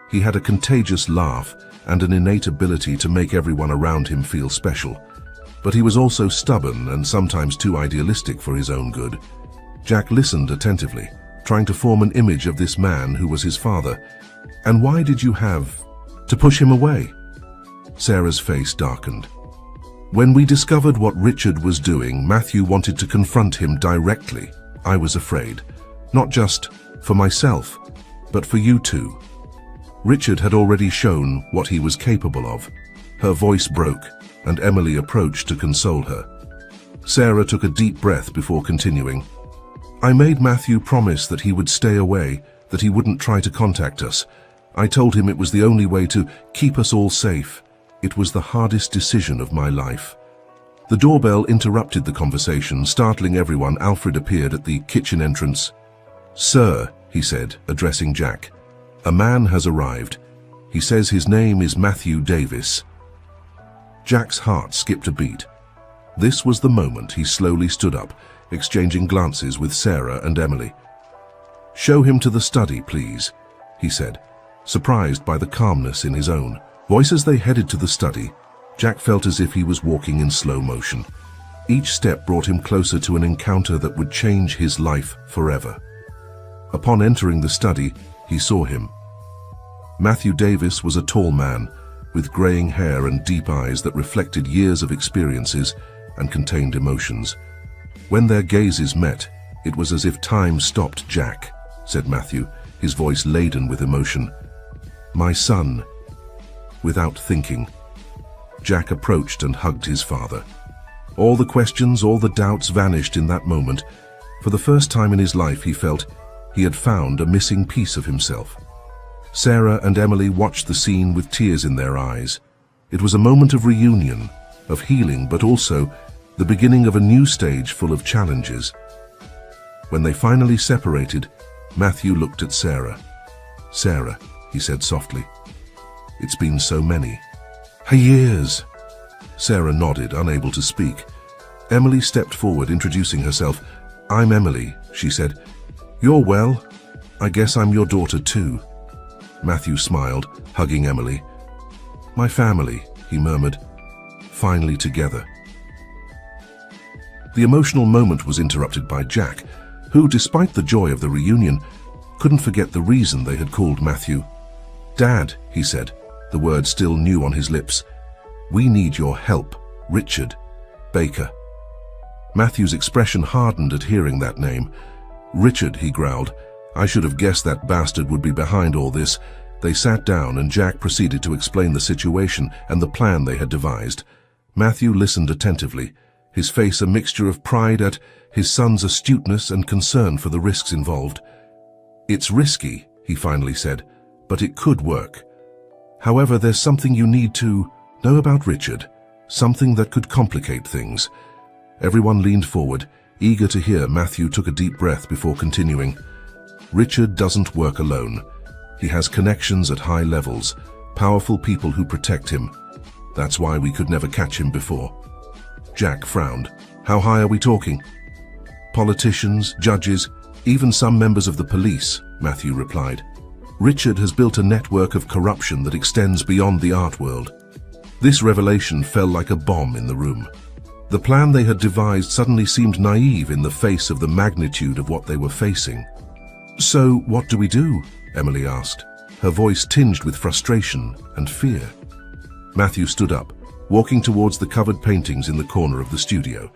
"He had a contagious laugh and an innate ability to make everyone around him feel special. But he was also stubborn and sometimes too idealistic for his own good." Jack listened attentively, trying to form an image of this man who was his father. "And why did you have to push him away?" Sarah's face darkened. "When we discovered what Richard was doing, Matthew wanted to confront him directly. I was afraid, not just for myself, but for you too. Richard had already shown what he was capable of." Her voice broke, and Emily approached to console her. Sarah took a deep breath before continuing. "I made Matthew promise that he would stay away, that he wouldn't try to contact us. I told him it was the only way to keep us all safe. It was the hardest decision of my life." The doorbell interrupted the conversation, startling everyone. Alfred appeared at the kitchen entrance. "Sir," he said, addressing Jack, "a man has arrived. He says his name is Matthew Davis." Jack's heart skipped a beat. This was the moment he slowly stood up, exchanging glances with Sarah and Emily. "Show him to the study, please," he said, surprised by the calmness in his own voice. As they headed to the study, Jack felt as if he was walking in slow motion. Each step brought him closer to an encounter that would change his life forever. Upon entering the study, he saw him. Matthew Davis was a tall man, with graying hair and deep eyes that reflected years of experiences and contained emotions. When their gazes met, it was as if time stopped. "Jack," said Matthew, his voice laden with emotion. "My son." Without thinking, Jack approached and hugged his father. All the questions, all the doubts vanished in that moment. For the first time in his life, he felt he had found a missing piece of himself. Sarah and Emily watched the scene with tears in their eyes. It was a moment of reunion, of healing, but also the beginning of a new stage full of challenges. When they finally separated, Matthew looked at Sarah. "Sarah," he said softly, "it's been so many years." Sarah nodded, unable to speak. Emily stepped forward, introducing herself. "I'm Emily," she said. "You're well. I guess I'm your daughter too." Matthew smiled, hugging Emily. "My family," he murmured, "finally together." The emotional moment was interrupted by Jack, who, despite the joy of the reunion, couldn't forget the reason they had called Matthew. "Dad," he said, the word still new on his lips. "We need your help. Richard Baker." Matthew's expression hardened at hearing that name. "Richard," he growled. "I should have guessed that bastard would be behind all this." They sat down and Jack proceeded to explain the situation and the plan they had devised. Matthew listened attentively, his face a mixture of pride at his son's astuteness and concern for the risks involved. "It's risky," he finally said, "but it could work. However, there's something you need to know about Richard, something that could complicate things." Everyone leaned forward, eager to hear. Matthew took a deep breath before continuing. "Richard doesn't work alone. He has connections at high levels, powerful people who protect him. That's why we could never catch him before. Jack frowned. How high are we talking? Politicians, judges, even some members of the police, Matthew replied. Richard has built a network of corruption that extends beyond the art world. This revelation fell like a bomb in the room. The plan they had devised suddenly seemed naive in the face of the magnitude of what they were facing. So, what do we do? Emily asked, her voice tinged with frustration and fear. Matthew stood up, walking towards the covered paintings in the corner of the studio.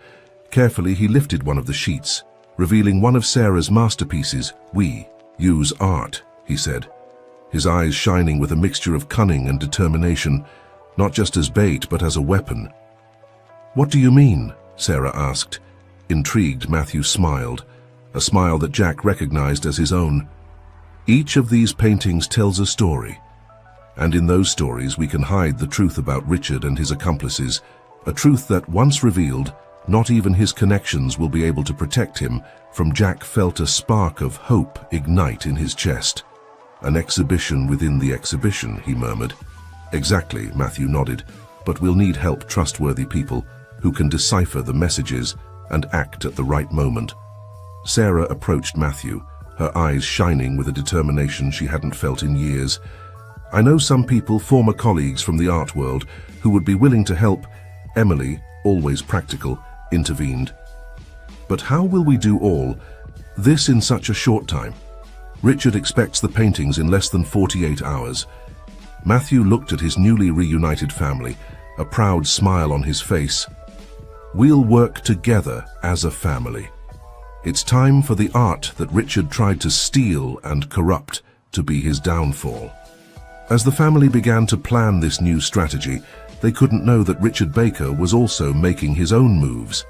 Carefully, he lifted one of the sheets, revealing one of Sarah's masterpieces. We use art, he said, his eyes shining with a mixture of cunning and determination, not just as bait but as a weapon. What do you mean? Sarah asked. Intrigued, Matthew smiled, a smile that Jack recognized as his own. Each of these paintings tells a story, and in those stories we can hide the truth about Richard and his accomplices, a truth that, once revealed, not even his connections will be able to protect him from. Jack felt a spark of hope ignite in his chest. An exhibition within the exhibition, he murmured. Exactly, Matthew nodded, but we'll need help, trustworthy people who can decipher the messages and act at the right moment. Sarah approached Matthew, her eyes shining with a determination she hadn't felt in years. I know some people, former colleagues from the art world, who would be willing to help. Emily, always practical, intervened. But how will we do all this in such a short time? Richard expects the paintings in less than 48 hours. Matthew looked at his newly reunited family, a proud smile on his face. We'll work together as a family. It's time for the art that Richard tried to steal and corrupt to be his downfall. As the family began to plan this new strategy, they couldn't know that Richard Baker was also making his own moves.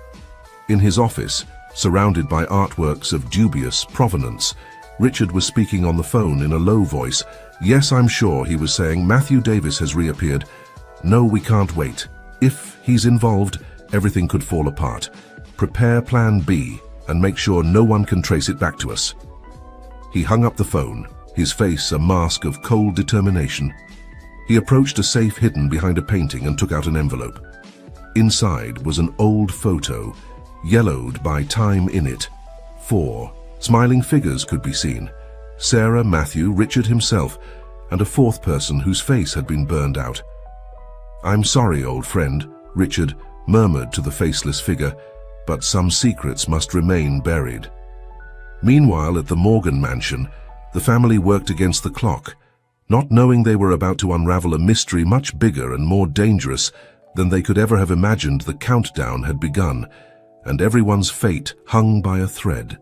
In his office, surrounded by artworks of dubious provenance, Richard was speaking on the phone in a low voice. Yes, I'm sure, he was saying. Matthew Davis has reappeared. No, we can't wait. If he's involved, everything could fall apart. Prepare plan B and make sure no one can trace it back to us. He hung up the phone, his face a mask of cold determination. He approached a safe hidden behind a painting and took out an envelope. Inside was an old photo, yellowed by time. In it, 4 smiling figures could be seen. Sarah, Matthew, Richard himself, and a fourth person whose face had been burned out. I'm sorry, old friend, Richard murmured to the faceless figure, but some secrets must remain buried. Meanwhile, at the Morgan mansion, the family worked against the clock, not knowing they were about to unravel a mystery much bigger and more dangerous than they could ever have imagined. The countdown had begun, and everyone's fate hung by a thread.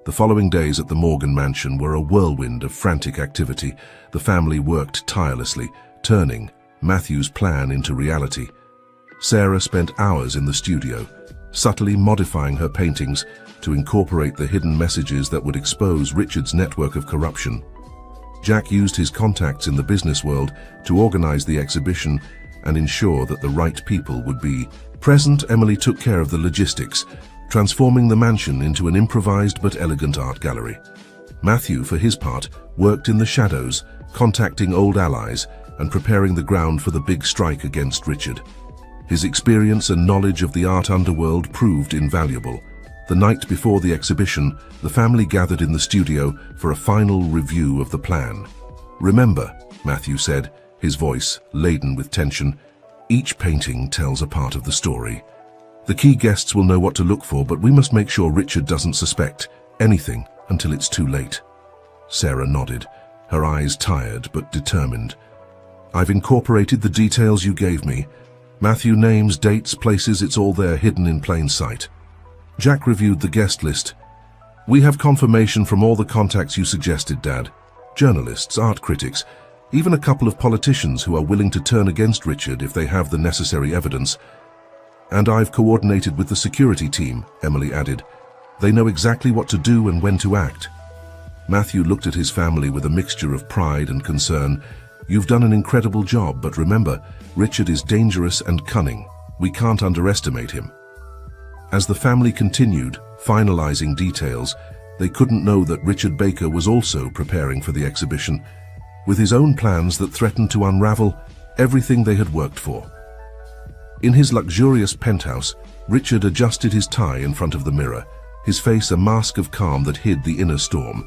The following days at the Morgan mansion were a whirlwind of frantic activity. The family worked tirelessly, turning Matthew's plan into reality. Sarah spent hours in the studio, subtly modifying her paintings to incorporate the hidden messages that would expose Richard's network of corruption. Jack used his contacts in the business world to organize the exhibition and ensure that the right people would be present. Emily took care of the logistics, transforming the mansion into an improvised but elegant art gallery. Matthew, for his part, worked in the shadows, contacting old allies and preparing the ground for the big strike against Richard. His experience and knowledge of the art underworld proved invaluable. The night before the exhibition, the family gathered in the studio for a final review of the plan. Remember, Matthew said, his voice laden with tension, each painting tells a part of the story. The key guests will know what to look for, but we must make sure Richard doesn't suspect anything until it's too late. Sarah nodded, her eyes tired but determined. I've incorporated the details you gave me. Matthew, names, dates, places, it's all there, hidden in plain sight. Jack reviewed the guest list. We have confirmation from all the contacts you suggested, Dad. Journalists, art critics, even a couple of politicians who are willing to turn against Richard if they have the necessary evidence. And I've coordinated with the security team, Emily added. They know exactly what to do and when to act. Matthew looked at his family with a mixture of pride and concern. You've done an incredible job, but remember, Richard is dangerous and cunning. We can't underestimate him. As the family continued, finalizing details, they couldn't know that Richard Baker was also preparing for the exhibition. With his own plans that threatened to unravel, everything they had worked for. In his luxurious penthouse, Richard adjusted his tie in front of the mirror, his face a mask of calm that hid the inner storm.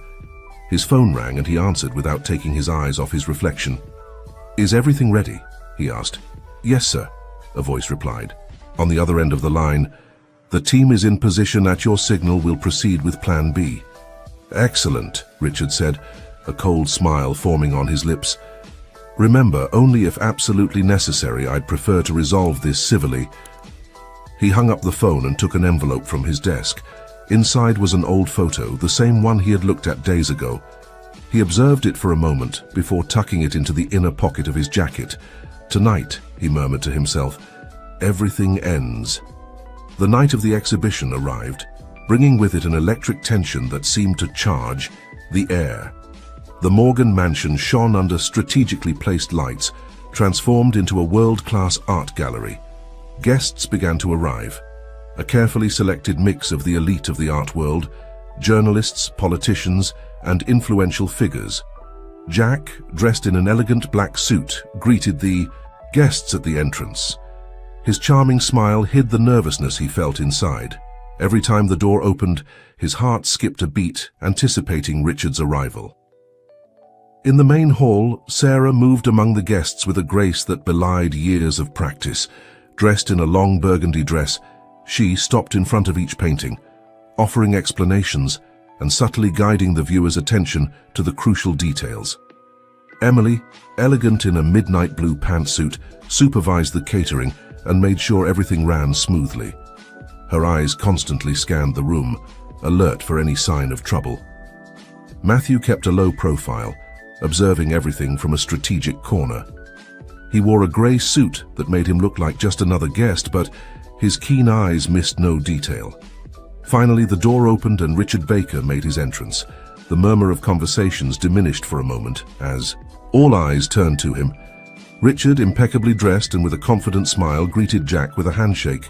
His phone rang and he answered without taking his eyes off his reflection. "Is everything ready?" he asked. "Yes, sir," a voice replied. On the other end of the line, "The team is in position. At your signal, we'll proceed with Plan B." "Excellent," Richard said, a cold smile forming on his lips. "Remember, only if absolutely necessary. I'd prefer to resolve this civilly." He hung up the phone and took an envelope from his desk. Inside was an old photo, the same one he had looked at days ago. He observed it for a moment before tucking it into the inner pocket of his jacket. "Tonight," he murmured to himself, "everything ends." The night of the exhibition arrived, bringing with it an electric tension that seemed to charge the air. The Morgan mansion shone under strategically placed lights, transformed into a world-class art gallery. Guests began to arrive, a carefully selected mix of the elite of the art world, journalists, politicians, and influential figures. Jack, dressed in an elegant black suit, greeted the guests at the entrance. His charming smile hid the nervousness he felt inside. Every time the door opened, his heart skipped a beat, anticipating Richard's arrival. In the main hall, Sarah moved among the guests with a grace that belied years of practice. Dressed in a long burgundy dress, she stopped in front of each painting, offering explanations and subtly guiding the viewer's attention to the crucial details. Emily, elegant in a midnight blue pantsuit, supervised the catering and made sure everything ran smoothly. Her eyes constantly scanned the room, alert for any sign of trouble. Matthew kept a low profile, observing everything from a strategic corner. He wore a grey suit that made him look like just another guest, but his keen eyes missed no detail. Finally, the door opened and Richard Baker made his entrance. The murmur of conversations diminished for a moment as all eyes turned to him. Richard, impeccably dressed and with a confident smile, greeted Jack with a handshake.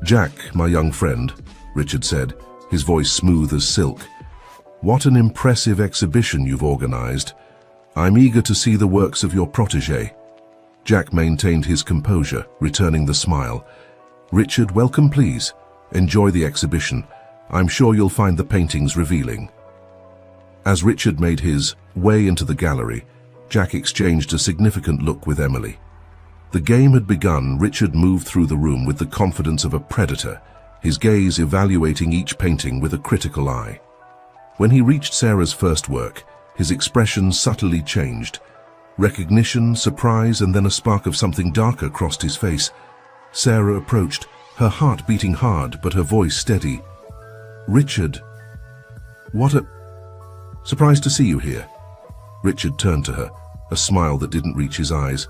"Jack, my young friend," Richard said, his voice smooth as silk. "What an impressive exhibition you've organized. I'm eager to see the works of your protégé." Jack maintained his composure, returning the smile. "Richard, welcome please. Enjoy the exhibition. I'm sure you'll find the paintings revealing." As Richard made his way into the gallery, Jack exchanged a significant look with Emily. The game had begun. Richard moved through the room with the confidence of a predator, his gaze evaluating each painting with a critical eye. When he reached Sarah's first work, his expression subtly changed. Recognition, surprise, and then a spark of something darker crossed his face. Sarah approached, her heart beating hard, but her voice steady. "Richard, what a... surprised to see you here." Richard turned to her, a smile that didn't reach his eyes.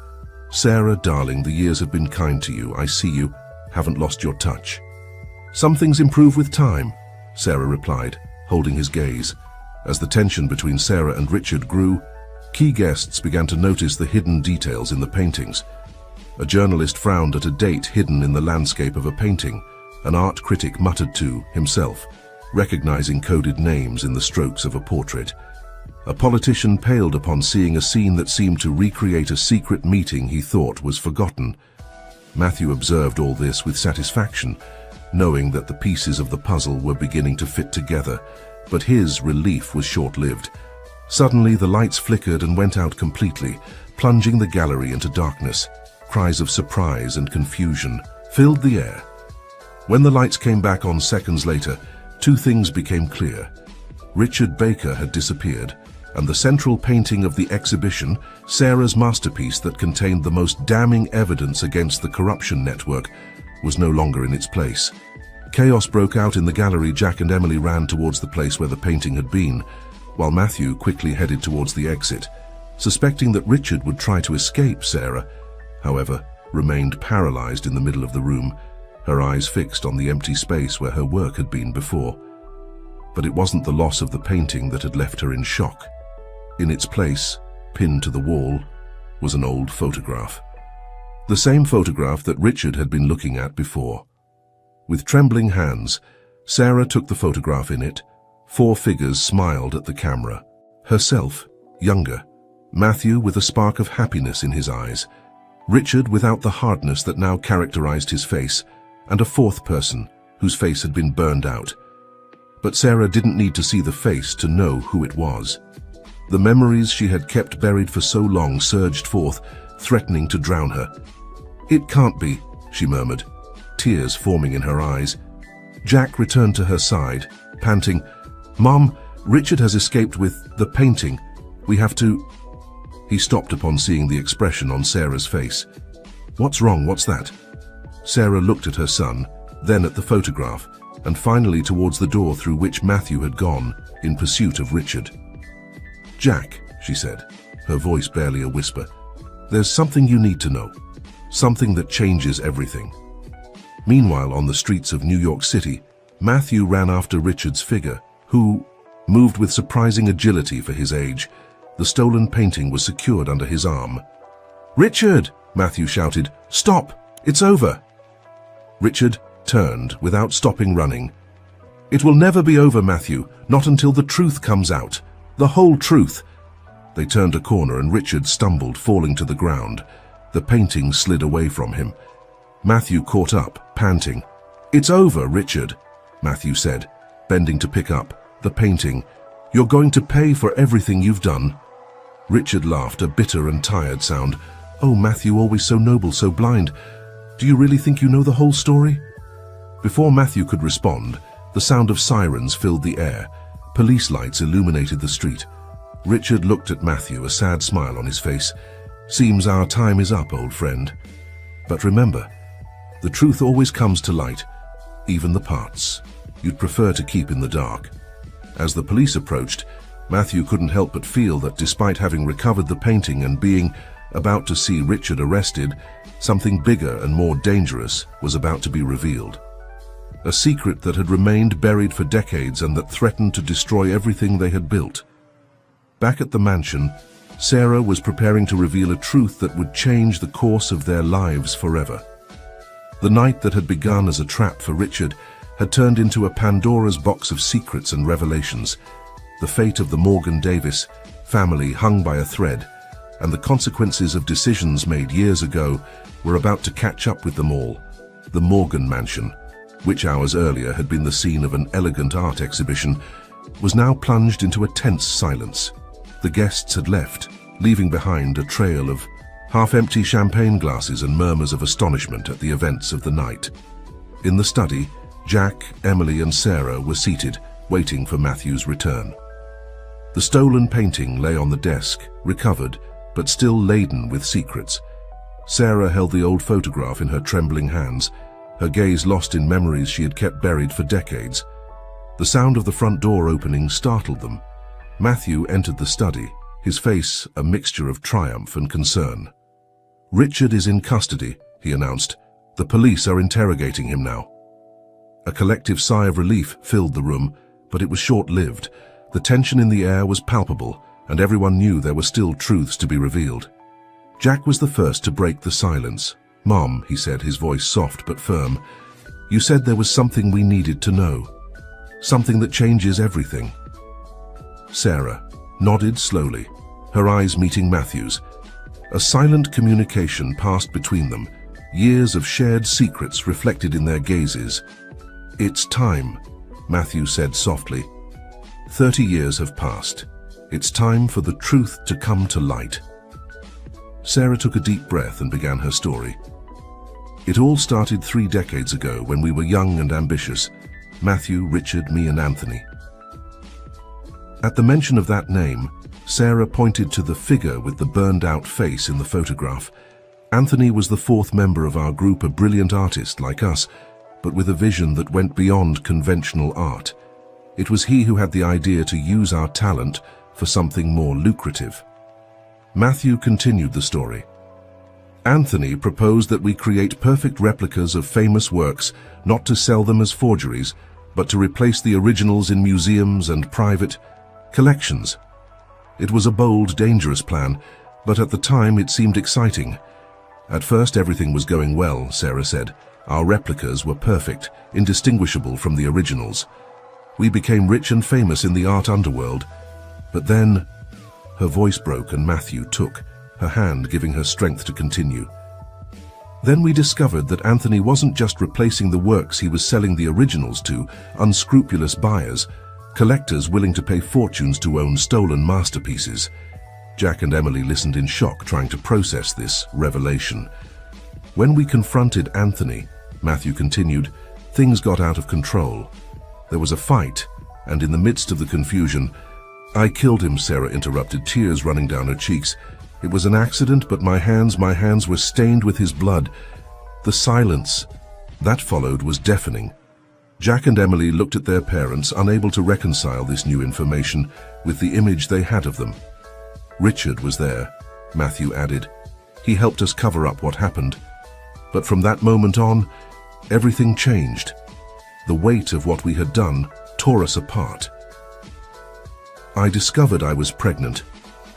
"Sarah, darling, the years have been kind to you. I see you haven't lost your touch." "Some things improve with time," Sarah replied, holding his gaze. As the tension between Sarah and Richard grew, key guests began to notice the hidden details in the paintings. A journalist frowned at a date hidden in the landscape of a painting. An art critic muttered to himself, recognizing coded names in the strokes of a portrait. A politician paled upon seeing a scene that seemed to recreate a secret meeting he thought was forgotten. Matthew observed all this with satisfaction, knowing that the pieces of the puzzle were beginning to fit together, but his relief was short-lived. Suddenly, the lights flickered and went out completely, plunging the gallery into darkness. Cries of surprise and confusion filled the air. When the lights came back on seconds later, two things became clear. Richard Baker had disappeared, and the central painting of the exhibition, Sarah's masterpiece that contained the most damning evidence against the corruption network, was no longer in its place. Chaos broke out in the gallery. Jack and Emily ran towards the place where the painting had been, while Matthew quickly headed towards the exit. Suspecting that Richard would try to escape, Sarah, however, remained paralyzed in the middle of the room, her eyes fixed on the empty space where her work had been before. But it wasn't the loss of the painting that had left her in shock. In its place, pinned to the wall, was an old photograph. The same photograph that Richard had been looking at before. With trembling hands, Sarah took the photograph. In it, 4 figures smiled at the camera. Herself, younger, Matthew with a spark of happiness in his eyes, Richard without the hardness that now characterized his face, and a fourth person whose face had been burned out. But Sarah didn't need to see the face to know who it was. The memories she had kept buried for so long surged forth, threatening to drown her. "It can't be," she murmured, tears forming in her eyes. Jack returned to her side, panting, "Mom, Richard has escaped with the painting. We have to—" He stopped upon seeing the expression on Sarah's face. "What's wrong? What's that?" Sarah looked at her son, then at the photograph, and finally towards the door through which Matthew had gone in pursuit of Richard. "Jack," she said, her voice barely a whisper, "there's something you need to know. Something that changes everything." Meanwhile, on the streets of New York City, Matthew ran after Richard's figure, who moved with surprising agility for his age. The stolen painting was secured under his arm. "Richard!" Matthew shouted. "Stop! It's over!" Richard turned without stopping running. "It will never be over, Matthew, not until the truth comes out. The whole truth." They turned a corner and Richard stumbled, falling to the ground. The painting slid away from him. Matthew caught up, panting. "It's over, Richard," Matthew said, bending to pick up the painting. "You're going to pay for everything you've done." Richard laughed, a bitter and tired sound. "Oh, Matthew, always so noble, so blind. Do you really think you know the whole story?" Before Matthew could respond, the sound of sirens filled the air. Police lights illuminated the street. Richard looked at Matthew, a sad smile on his face. "Seems our time is up, old friend. But remember, the truth always comes to light, even the parts you'd prefer to keep in the dark." As the police approached, Matthew couldn't help but feel that despite having recovered the painting and being about to see Richard arrested, something bigger and more dangerous was about to be revealed. A secret that had remained buried for decades and that threatened to destroy everything they had built. Back at the mansion, Sarah was preparing to reveal a truth that would change the course of their lives forever. The night that had begun as a trap for Richard had turned into a Pandora's box of secrets and revelations. The fate of the Morgan Davis family hung by a thread, and the consequences of decisions made years ago were about to catch up with them all. The Morgan mansion, which hours earlier had been the scene of an elegant art exhibition, was now plunged into a tense silence. The guests had left, leaving behind a trail of half-empty champagne glasses and murmurs of astonishment at the events of the night. In the study, Jack, Emily and Sarah were seated, waiting for Matthew's return. The stolen painting lay on the desk, recovered, but still laden with secrets. Sarah held the old photograph in her trembling hands, her gaze lost in memories she had kept buried for decades. The sound of the front door opening startled them. Matthew entered the study, his face a mixture of triumph and concern. "Richard is in custody," he announced. "The police are interrogating him now." A collective sigh of relief filled the room, but it was short-lived. The tension in the air was palpable, and everyone knew there were still truths to be revealed. Jack was the first to break the silence. "Mom," he said, his voice soft but firm, "you said there was something we needed to know. Something that changes everything." Sarah nodded slowly, her eyes meeting Matthew's. A silent communication passed between them, years of shared secrets reflected in their gazes. "It's time," Matthew said softly. 30 years have passed. It's time for the truth to come to light." Sarah took a deep breath and began her story. "It all started 3 decades ago when we were young and ambitious. Matthew, Richard, me and Anthony." At the mention of that name, Sarah pointed to the figure with the burned-out face in the photograph. Anthony was the 4th member of our group, a brilliant artist like us, but with a vision that went beyond conventional art. It was he who had the idea to use our talent for something more lucrative. Matthew continued the story. "Anthony proposed that we create perfect replicas of famous works, not to sell them as forgeries, but to replace the originals in museums and private collections. It was a bold, dangerous plan, but at the time it seemed exciting. At first everything was going well," Sarah said. "Our replicas were perfect, indistinguishable from the originals. We became rich and famous in the art underworld. But then—" Her voice broke and Matthew took, her hand giving her strength to continue. Then we discovered that Anthony wasn't just replacing the works he was selling the originals to unscrupulous buyers, collectors willing to pay fortunes to own stolen masterpieces. Jack and Emily listened in shock, trying to process this revelation. When we confronted Anthony, Matthew continued, things got out of control. There was a fight, and in the midst of the confusion, I killed him, Sarah interrupted, tears running down her cheeks. It was an accident, but my hands were stained with his blood. The silence that followed was deafening. Jack and Emily looked at their parents, unable to reconcile this new information with the image they had of them. Richard was there, Matthew added. He helped us cover up what happened. But from that moment on, everything changed. The weight of what we had done tore us apart. I discovered I was pregnant,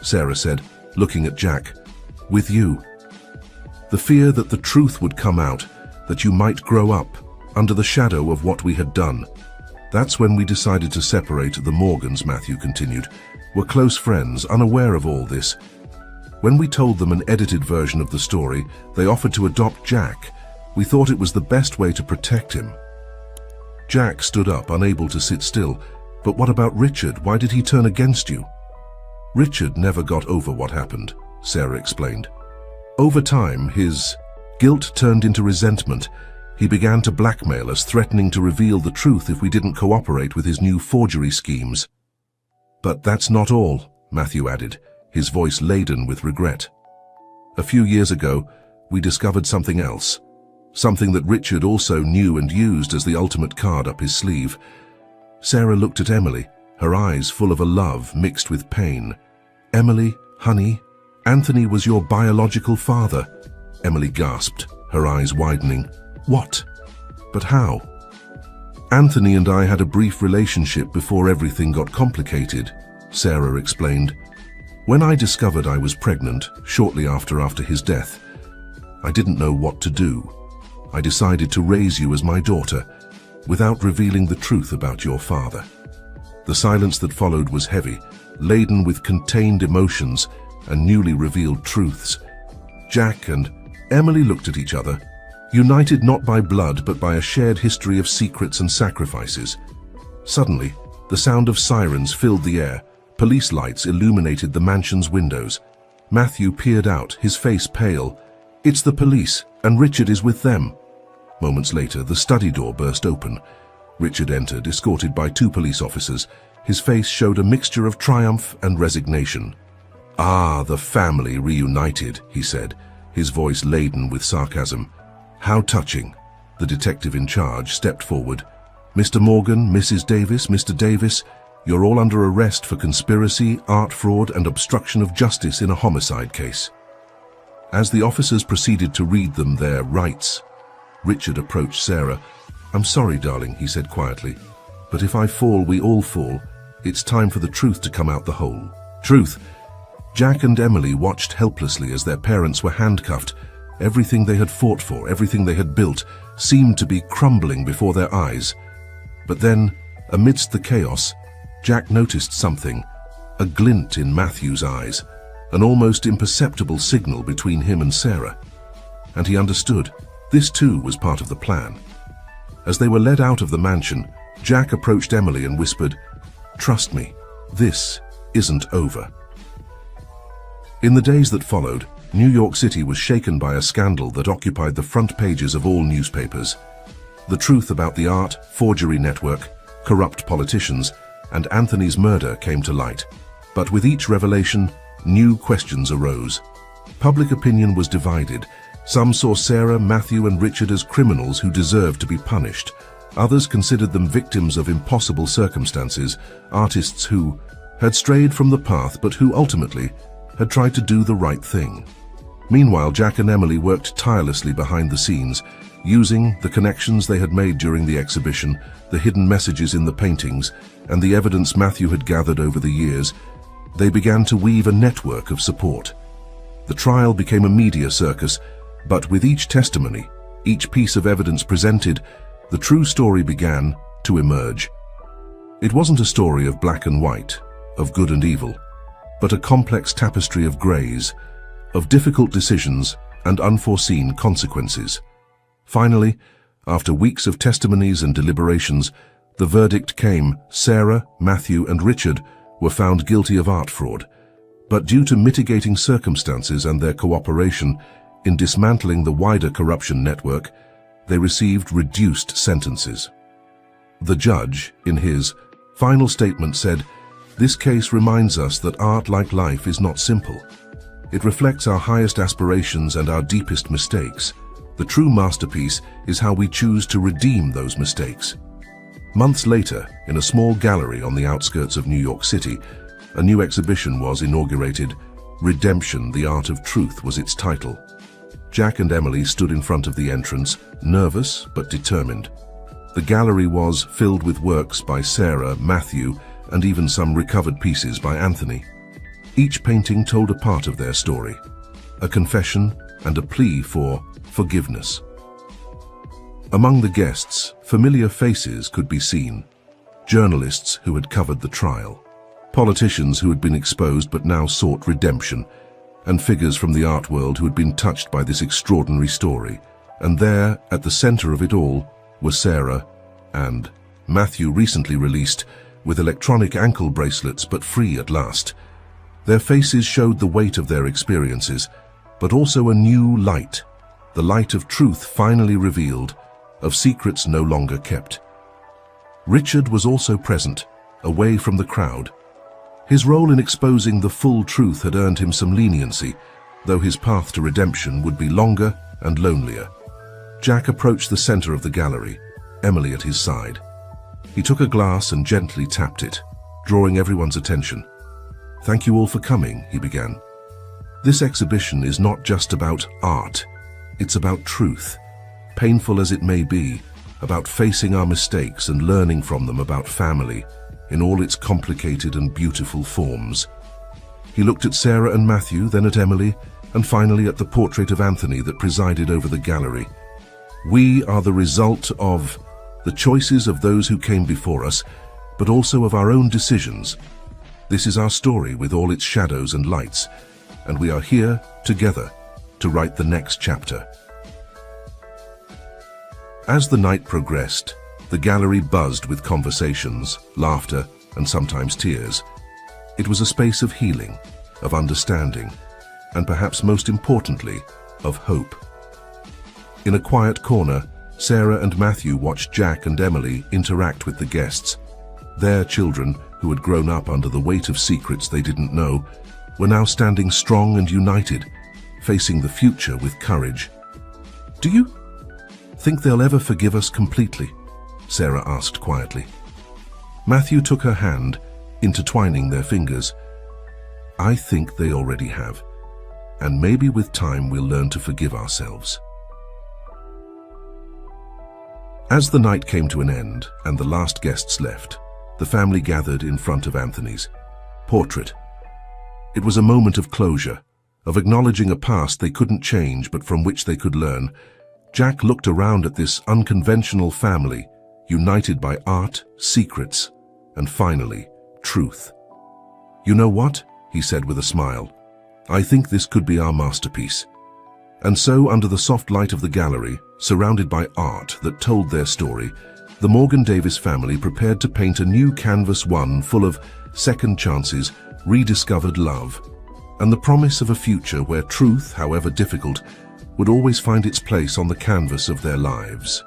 Sarah said, looking at Jack. With you. The fear that the truth would come out, that you might grow up under the shadow of what we had done. That's when we decided to separate. The Morgans, Matthew continued, were close friends, unaware of all this. When we told them an edited version of the story, they offered to adopt Jack. We thought it was the best way to protect him. Jack stood up, unable to sit still. But what about Richard? Why did he turn against you? Richard never got over what happened, Sarah explained. Over time, his guilt turned into resentment. He began to blackmail us, threatening to reveal the truth if we didn't cooperate with his new forgery schemes. But that's not all, Matthew added, his voice laden with regret. A few years ago, we discovered something else. Something that Richard also knew and used as the ultimate card up his sleeve. Sarah looked at Emily, her eyes full of a love mixed with pain. Emily, honey, Anthony was your biological father. Emily gasped, her eyes widening. What? But how? Anthony and I had a brief relationship before everything got complicated, Sarah explained. When I discovered I was pregnant, shortly after his death, I didn't know what to do. I decided to raise you as my daughter, without revealing the truth about your father. The silence that followed was heavy, laden with contained emotions and newly revealed truths. Jack and Emily looked at each other, united not by blood but by a shared history of secrets and sacrifices. Suddenly, the sound of sirens filled the air. Police lights illuminated the mansion's windows. Matthew peered out, his face pale. It's the police, and Richard is with them. Moments later, the study door burst open. Richard entered, escorted by 2 police officers. His face showed a mixture of triumph and resignation. Ah, the family reunited, he said, his voice laden with sarcasm. How touching. The detective in charge stepped forward. Mr. Morgan, Mrs. Davis, Mr. Davis, you're all under arrest for conspiracy, art fraud, and obstruction of justice in a homicide case. As the officers proceeded to read them their rights, Richard approached Sarah. I'm sorry, darling, he said quietly, but if I fall, we all fall. It's time for the truth to come out the hole. Truth. Jack and Emily watched helplessly as their parents were handcuffed. Everything they had fought for, everything they had built, seemed to be crumbling before their eyes. But then, amidst the chaos, Jack noticed something, a glint in Matthew's eyes, an almost imperceptible signal between him and Sarah. And he understood. This too was part of the plan. As they were led out of the mansion, Jack approached Emily and whispered, "Trust me, this isn't over." In the days that followed, New York City was shaken by a scandal that occupied the front pages of all newspapers. The truth about the art forgery network, corrupt politicians, and Anthony's murder came to light. But with each revelation, new questions arose. Public opinion was divided. Some saw Sarah, Matthew, and Richard as criminals who deserved to be punished. Others considered them victims of impossible circumstances, artists who had strayed from the path but who ultimately had tried to do the right thing. Meanwhile, Jack and Emily worked tirelessly behind the scenes, using the connections they had made during the exhibition, the hidden messages in the paintings, and the evidence Matthew had gathered over the years. They began to weave a network of support. The trial became a media circus, but with each testimony, each piece of evidence presented, the true story began to emerge. It wasn't a story of black and white, of good and evil, but a complex tapestry of grays, of difficult decisions and unforeseen consequences. Finally, after weeks of testimonies and deliberations, the verdict came. Sarah, Matthew, and Richard were found guilty of art fraud, but due to mitigating circumstances and their cooperation in dismantling the wider corruption network, they received reduced sentences. The judge, in his final statement, said, "This case reminds us that art, like life, is not simple. It reflects our highest aspirations and our deepest mistakes. The true masterpiece is how we choose to redeem those mistakes." Months later, in a small gallery on the outskirts of New York City, a new exhibition was inaugurated. Redemption, the Art of Truth was its title. Jack and Emily stood in front of the entrance, nervous but determined. The gallery was filled with works by Sarah, Matthew, and even some recovered pieces by Anthony. Each painting told a part of their story, a confession and a plea for forgiveness. Among the guests, familiar faces could be seen. Journalists who had covered the trial, politicians who had been exposed but now sought redemption, and figures from the art world who had been touched by this extraordinary story. And there, at the center of it all, were Sarah and Matthew, recently released, with electronic ankle bracelets but free at last. Their faces showed the weight of their experiences, but also a new light, the light of truth finally revealed, of secrets no longer kept. Richard was also present, away from the crowd. His role in exposing the full truth had earned him some leniency, though his path to redemption would be longer and lonelier. Jack approached the center of the gallery, Emily at his side. He took a glass and gently tapped it, drawing everyone's attention. "Thank you all for coming," he began. "This exhibition is not just about art. It's about truth, painful as it may be, about facing our mistakes and learning from them, about family, in all its complicated and beautiful forms." He looked at Sarah and Matthew, then at Emily, and finally at the portrait of Anthony that presided over the gallery. "We are the result of the choices of those who came before us, but also of our own decisions. This is our story with all its shadows and lights, and we are here together to write the next chapter." As the night progressed, the gallery buzzed with conversations, laughter, and sometimes tears. It was a space of healing, of understanding, and perhaps most importantly, of hope. In a quiet corner, Sarah and Matthew watched Jack and Emily interact with the guests. Their children, who had grown up under the weight of secrets they didn't know, were now standing strong and united, facing the future with courage. "Do you think they'll ever forgive us completely?" Sarah asked quietly. Matthew took her hand, intertwining their fingers. "I think they already have, and maybe with time we'll learn to forgive ourselves." As the night came to an end and the last guests left, the family gathered in front of Anthony's portrait. It was a moment of closure, of acknowledging a past they couldn't change but from which they could learn. Jack looked around at this unconventional family, united by art, secrets, and finally, truth. "You know what?" he said with a smile. "I think this could be our masterpiece." And so, under the soft light of the gallery, surrounded by art that told their story, the Morgan Davis family prepared to paint a new canvas, one full of second chances, rediscovered love, and the promise of a future where truth, however difficult, would always find its place on the canvas of their lives.